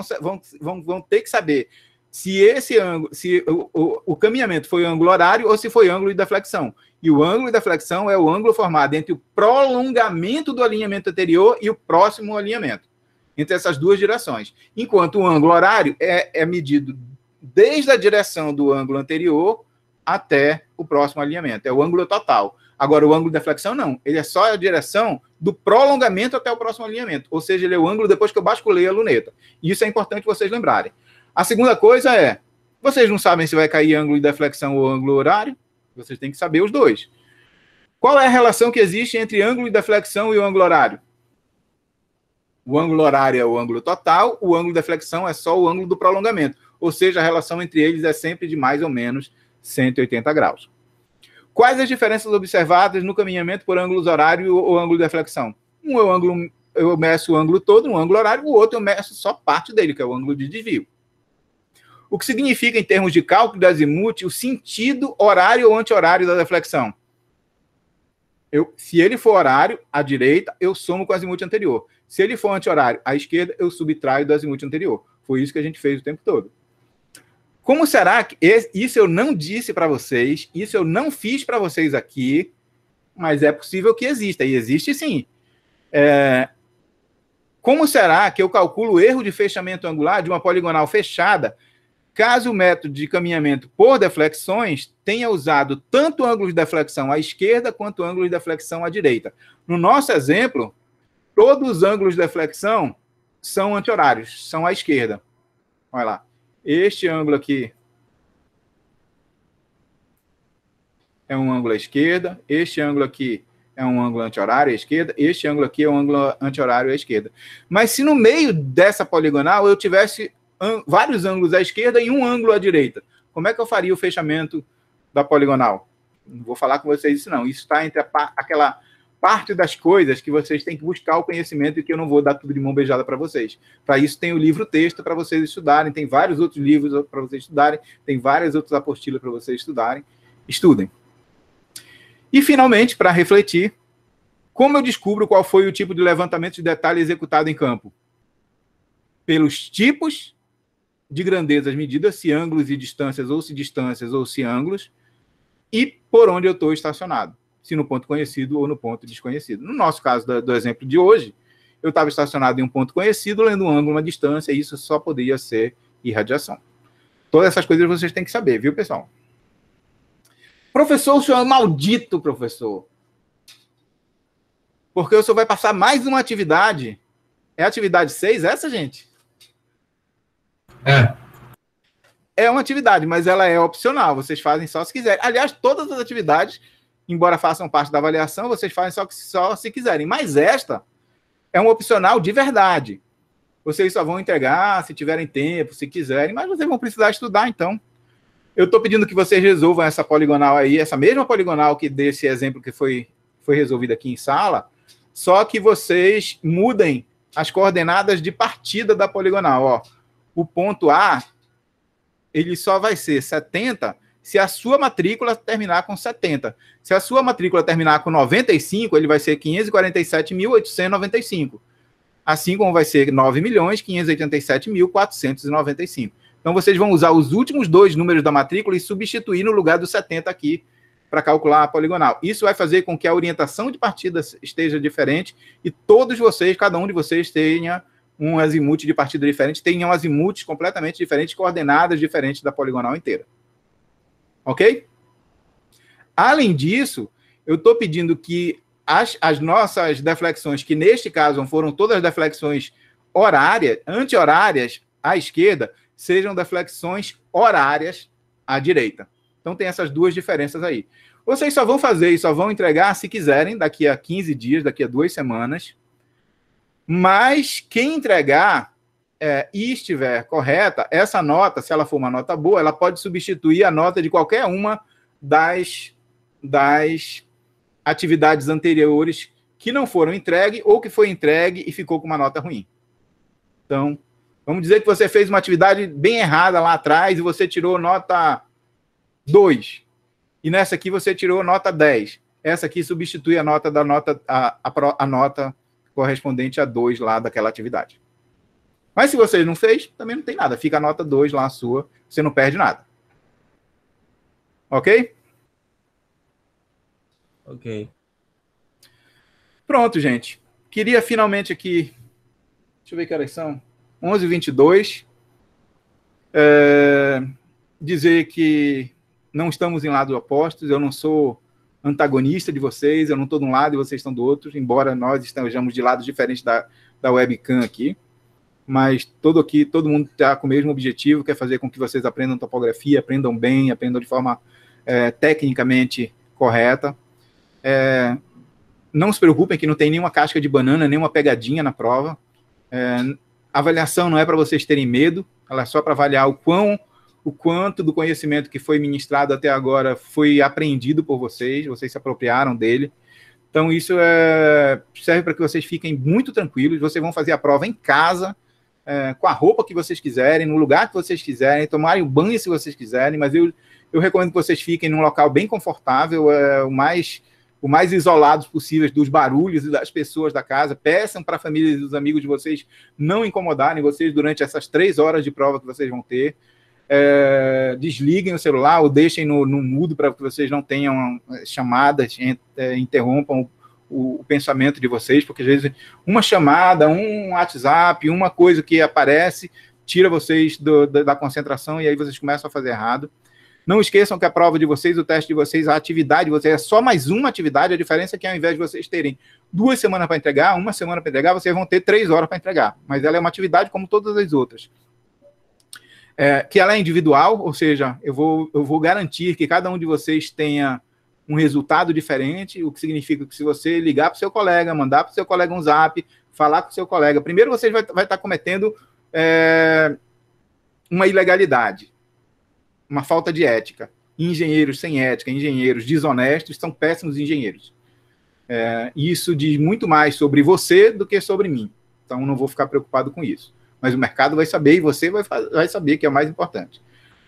Speaker 1: vão ter que saber se esse ângulo, se o caminhamento foi ângulo horário ou se foi ângulo de deflexão. E o ângulo de deflexão é o ângulo formado entre o prolongamento do alinhamento anterior e o próximo alinhamento, entre essas duas direções. Enquanto o ângulo horário é medido desde a direção do ângulo anterior até o próximo alinhamento. É o ângulo total. Agora, o ângulo de deflexão, não. Ele é só a direção do prolongamento até o próximo alinhamento. Ou seja, ele é o ângulo depois que eu basculei a luneta. E isso é importante vocês lembrarem. A segunda coisa é, vocês não sabem se vai cair ângulo de deflexão ou ângulo horário? Vocês têm que saber os dois. Qual é a relação que existe entre ângulo de deflexão e o ângulo horário? O ângulo horário é o ângulo total, o ângulo de deflexão é só o ângulo do prolongamento. Ou seja, a relação entre eles é sempre de mais ou menos 180 graus. Quais as diferenças observadas no caminhamento por ângulos horário ou ângulo de deflexão? Um é o ângulo, eu meço o ângulo todo, um ângulo horário, o outro eu meço só parte dele, que é o ângulo de desvio. O que significa, em termos de cálculo de azimuth, o sentido horário ou anti-horário da deflexão? Se ele for horário, à direita, eu somo com o azimuth anterior. Se ele for anti-horário, à esquerda, eu subtraio do azimuth anterior. Foi isso que a gente fez o tempo todo. Como será que... Isso eu não disse para vocês, isso eu não fiz para vocês aqui, mas é possível que exista, e existe sim. Como será que eu calculo o erro de fechamento angular de uma poligonal fechada caso o método de caminhamento por deflexões tenha usado tanto ângulo de deflexão à esquerda quanto ângulo de deflexão à direita? No nosso exemplo, todos os ângulos de deflexão são anti-horários, são à esquerda. Olha lá. Este ângulo aqui é um ângulo à esquerda, este ângulo aqui é um ângulo anti-horário à esquerda, este ângulo aqui é um ângulo anti-horário à esquerda. Mas se no meio dessa poligonal eu tivesse vários ângulos à esquerda e um ângulo à direita, como é que eu faria o fechamento da poligonal? Não vou falar com vocês isso não. Isso está entre aquela parte das coisas que vocês têm que buscar o conhecimento e que eu não vou dar tudo de mão beijada para vocês. Para isso tem o livro-texto para vocês estudarem, tem vários outros livros para vocês estudarem, tem várias outras apostilas para vocês estudarem. Estudem. E, finalmente, para refletir, como eu descubro qual foi o tipo de levantamento de detalhe executado em campo? Pelos tipos de grandezas medidas, se ângulos e distâncias, ou se ângulos, e por onde eu estou estacionado, se no ponto conhecido ou no ponto desconhecido. No nosso caso do exemplo de hoje, eu estava estacionado em um ponto conhecido, lendo um ângulo, uma distância, e isso só poderia ser irradiação. Todas essas coisas vocês têm que saber, viu, pessoal? Professor, o senhor é maldito, professor. Porque o senhor vai passar mais uma atividade. É a atividade 6 essa, gente? É uma atividade, mas ela é opcional. Vocês fazem só se quiserem. Aliás, todas as atividades, embora façam parte da avaliação, vocês fazem só se quiserem. Mas esta é um opcional de verdade. Vocês só vão entregar se tiverem tempo, se quiserem, mas vocês vão precisar estudar, então. Eu estou pedindo que vocês resolvam essa poligonal aí, essa mesma poligonal que desse exemplo que foi resolvida aqui em sala, só que vocês mudem as coordenadas de partida da poligonal. Ó, o ponto A, ele só vai ser 70 se a sua matrícula terminar com 70. Se a sua matrícula terminar com 95, ele vai ser 547.895. Assim como vai ser 9.587.495. Então, vocês vão usar os últimos 2 números da matrícula e substituir no lugar do 70 aqui para calcular a poligonal. Isso vai fazer com que a orientação de partida esteja diferente e todos vocês, cada um de vocês, tenha um azimuth de partida diferente, tenham azimuths completamente diferentes, coordenadas diferentes da poligonal inteira. Ok? Além disso, eu estou pedindo que as nossas deflexões, que neste caso foram todas deflexões horárias, anti-horárias à esquerda, sejam deflexões horárias à direita. Então tem essas duas diferenças aí. Vocês só vão fazer e só vão entregar, se quiserem, daqui a 15 dias, daqui a 2 semanas. Mas quem entregar e estiver correta, essa nota, se ela for uma nota boa, ela pode substituir a nota de qualquer uma das atividades anteriores que não foram entregues ou que foi entregue e ficou com uma nota ruim. Então, vamos dizer que você fez uma atividade bem errada lá atrás e você tirou nota 2. E nessa aqui você tirou nota 10. Essa aqui substitui a nota da nota, a nota correspondente a 2 lá daquela atividade. Mas se você não fez, também não tem nada. Fica a nota 2 lá a sua, você não perde nada. Ok?
Speaker 4: Ok.
Speaker 1: Pronto, gente. Queria finalmente aqui... Deixa eu ver que horas são. 11h22. Dizer que não estamos em lados opostos. Eu não sou antagonista de vocês. Eu não estou de um lado e vocês estão do outro. Embora nós estejamos de lados diferentes da webcam aqui. Mas todo mundo está com o mesmo objetivo, que é fazer com que vocês aprendam topografia, aprendam bem, aprendam de forma tecnicamente correta. Não se preocupem que não tem nenhuma casca de banana, nenhuma pegadinha na prova. A avaliação não é para vocês terem medo, ela é só para avaliar o quanto do conhecimento que foi ministrado até agora foi apreendido por vocês se apropriaram dele. Então, isso serve para que vocês fiquem muito tranquilos. Vocês vão fazer a prova em casa, com a roupa que vocês quiserem, no lugar que vocês quiserem, tomarem um banho se vocês quiserem, mas eu recomendo que vocês fiquem num local bem confortável, o mais isolados possíveis dos barulhos e das pessoas da casa. Peçam para a família e os amigos de vocês não incomodarem vocês durante essas 3 horas de prova que vocês vão ter. Desliguem o celular ou deixem no mudo para que vocês não tenham chamadas, interrompam o pensamento de vocês, porque às vezes uma chamada, um WhatsApp, uma coisa que aparece, tira vocês da concentração e aí vocês começam a fazer errado. Não esqueçam que a prova de vocês, o teste de vocês, a atividade de vocês é só mais uma atividade. A diferença é que ao invés de vocês terem 2 semanas para entregar, 1 semana para entregar, vocês vão ter 3 horas para entregar. Mas ela é uma atividade como todas as outras. Que ela é individual, ou seja, eu vou garantir que cada um de vocês tenha um resultado diferente, o que significa que se você ligar para o seu colega, mandar para o seu colega um zap, falar com o seu colega, primeiro você vai estar cometendo uma ilegalidade, uma falta de ética. Engenheiros sem ética, engenheiros desonestos, são péssimos engenheiros. E isso diz muito mais sobre você do que sobre mim. Então, não vou ficar preocupado com isso. Mas o mercado vai saber e você vai saber, que é o mais importante.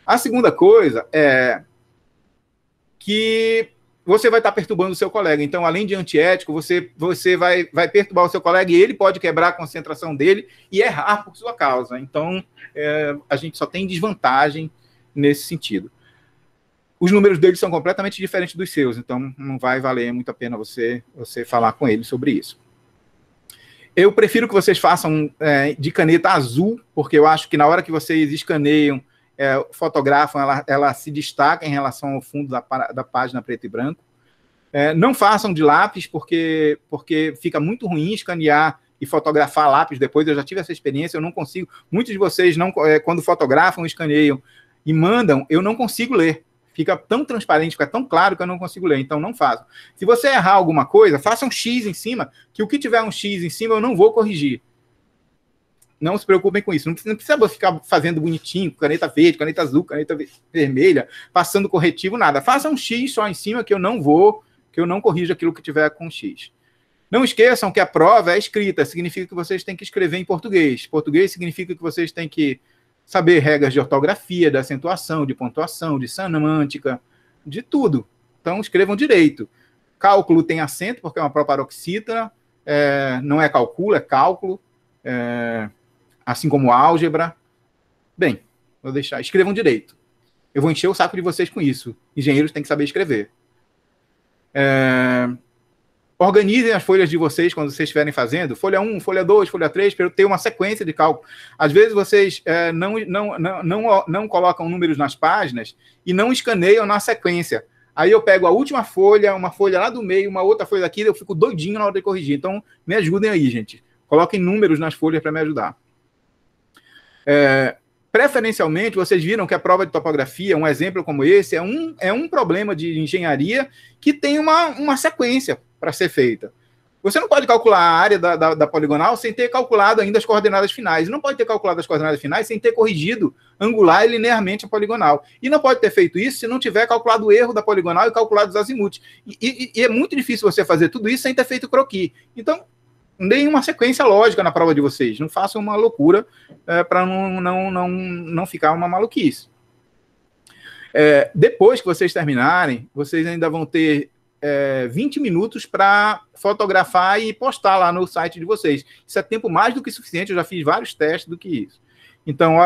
Speaker 1: A segunda coisa é que você vai estar perturbando o seu colega. Então, além de antiético, você vai perturbar o seu colega e ele pode quebrar a concentração dele e errar por sua causa. Então, a gente só tem desvantagem nesse sentido. Os números deles são completamente diferentes dos seus, então não vai valer muito a pena você falar com ele sobre isso. Eu prefiro que vocês façam de caneta azul, porque eu acho que na hora que vocês escaneiam, fotografam, ela se destaca em relação ao fundo da página preto e branco. Não façam de lápis, porque fica muito ruim escanear e fotografar lápis depois. Eu já tive essa experiência, eu não consigo. Muitos de vocês, quando fotografam, escaneiam e mandam, eu não consigo ler. Fica tão transparente, fica tão claro que eu não consigo ler, então não faço. Se você errar alguma coisa, faça um X em cima, que o que tiver um X em cima eu não vou corrigir. Não se preocupem com isso. Não precisa ficar fazendo bonitinho, caneta verde, caneta azul, caneta vermelha, passando corretivo, nada. Faça um X só em cima que eu não corrijo aquilo que tiver com X. Não esqueçam que a prova é escrita, significa que vocês têm que escrever em português. Português significa que vocês têm que saber regras de ortografia, de acentuação, de pontuação, de semântica, de tudo. Então, escrevam direito. Cálculo tem acento, porque é uma prova paroxítona, não é calculo, é cálculo, assim como álgebra. Bem, vou deixar. Escrevam direito. Eu vou encher o saco de vocês com isso. Engenheiros têm que saber escrever. Organizem as folhas de vocês quando vocês estiverem fazendo, folha 1, folha 2, folha 3, para eu ter uma sequência de cálculo. Às vezes vocês não colocam números nas páginas e não escaneiam na sequência. Aí eu pego a última folha, uma folha lá do meio, uma outra folha daqui, eu fico doidinho na hora de corrigir. Então, me ajudem aí, gente. Coloquem números nas folhas para me ajudar. Preferencialmente, vocês viram que a prova de topografia, um exemplo como esse, é um problema de engenharia que tem uma sequência para ser feita. Você não pode calcular a área da poligonal sem ter calculado ainda as coordenadas finais. Não pode ter calculado as coordenadas finais sem ter corrigido angular e linearmente a poligonal. E não pode ter feito isso se não tiver calculado o erro da poligonal e calculado os azimuths. E é muito difícil você fazer tudo isso sem ter feito croquis. Então, deem uma sequência lógica na prova de vocês. Não façam uma loucura para não ficar uma maluquice. Depois que vocês terminarem, vocês ainda vão ter 20 minutos para fotografar e postar lá no site de vocês. Isso é tempo mais do que suficiente, eu já fiz vários testes do que isso. Então,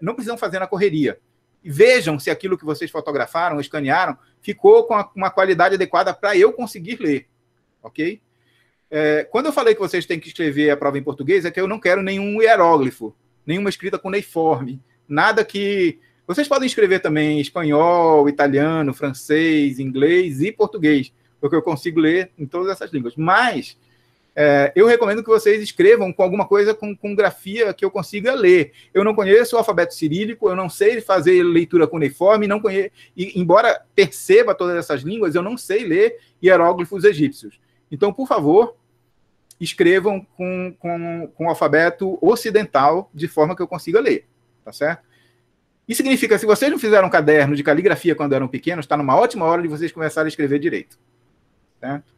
Speaker 1: não precisam fazer na correria. Vejam se aquilo que vocês fotografaram, escanearam, ficou com uma qualidade adequada para eu conseguir ler. Ok? Quando eu falei que vocês têm que escrever a prova em português, é que eu não quero nenhum hieróglifo, nenhuma escrita cuneiforme, nada que... Vocês podem escrever também espanhol, italiano, francês, inglês e português, porque eu consigo ler em todas essas línguas. Mas eu recomendo que vocês escrevam com alguma coisa com grafia que eu consiga ler. Eu não conheço o alfabeto cirílico, eu não sei fazer leitura cuneiforme, e embora perceba todas essas línguas, eu não sei ler hieróglifos egípcios. Então, por favor, escrevam com o alfabeto ocidental, de forma que eu consiga ler, tá certo? Isso significa que se vocês não fizeram um caderno de caligrafia quando eram pequenos, está numa ótima hora de vocês começarem a escrever direito. Certo?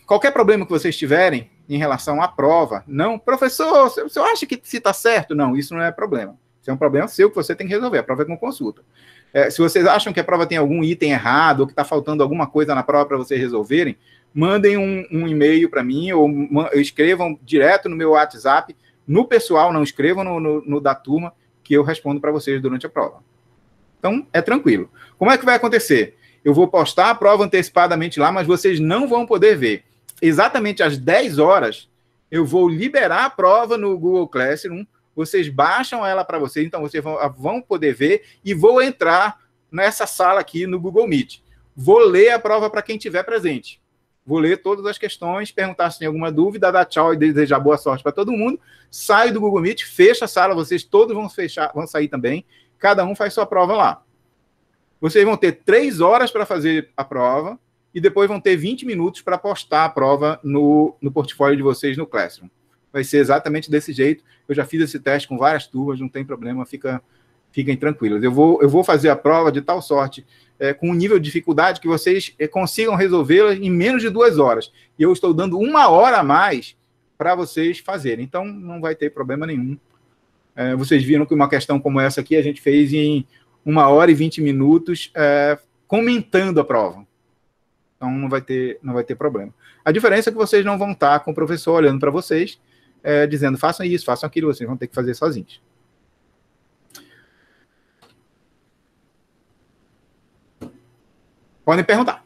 Speaker 1: Qualquer problema que vocês tiverem em relação à prova, não, professor, você acha que se está certo? Não, isso não é problema. Isso é um problema seu que você tem que resolver. A prova é com consulta. Se vocês acham que a prova tem algum item errado ou que está faltando alguma coisa na prova para vocês resolverem, mandem um e-mail para mim ou escrevam direto no meu WhatsApp, no pessoal, não escrevam no da turma, que eu respondo para vocês durante a prova. Então, é tranquilo. Como é que vai acontecer? Eu vou postar a prova antecipadamente lá, mas vocês não vão poder ver. Exatamente às 10 horas, eu vou liberar a prova no Google Classroom, vocês baixam ela para vocês, então vocês vão poder ver, e vou entrar nessa sala aqui no Google Meet. Vou ler a prova para quem estiver presente. Vou ler todas as questões, perguntar se tem alguma dúvida, dar tchau e desejar boa sorte para todo mundo. Saio do Google Meet, fecho a sala, vocês todos vão sair também. Cada um faz sua prova lá. Vocês vão ter 3 horas para fazer a prova e depois vão ter 20 minutos para postar a prova no portfólio de vocês no Classroom. Vai ser exatamente desse jeito. Eu já fiz esse teste com várias turmas, não tem problema, fiquem tranquilos. Eu vou fazer a prova de tal sorte com um nível de dificuldade que vocês consigam resolvê-las em menos de 2 horas. E eu estou dando 1 hora a mais para vocês fazerem. Então, não vai ter problema nenhum. Vocês viram que uma questão como essa aqui a gente fez em 1 hora e 20 minutos, comentando a prova. Então, não vai ter problema. A diferença é que vocês não vão estar com o professor olhando para vocês, dizendo, façam isso, façam aquilo, vocês vão ter que fazer sozinhos. Podem perguntar.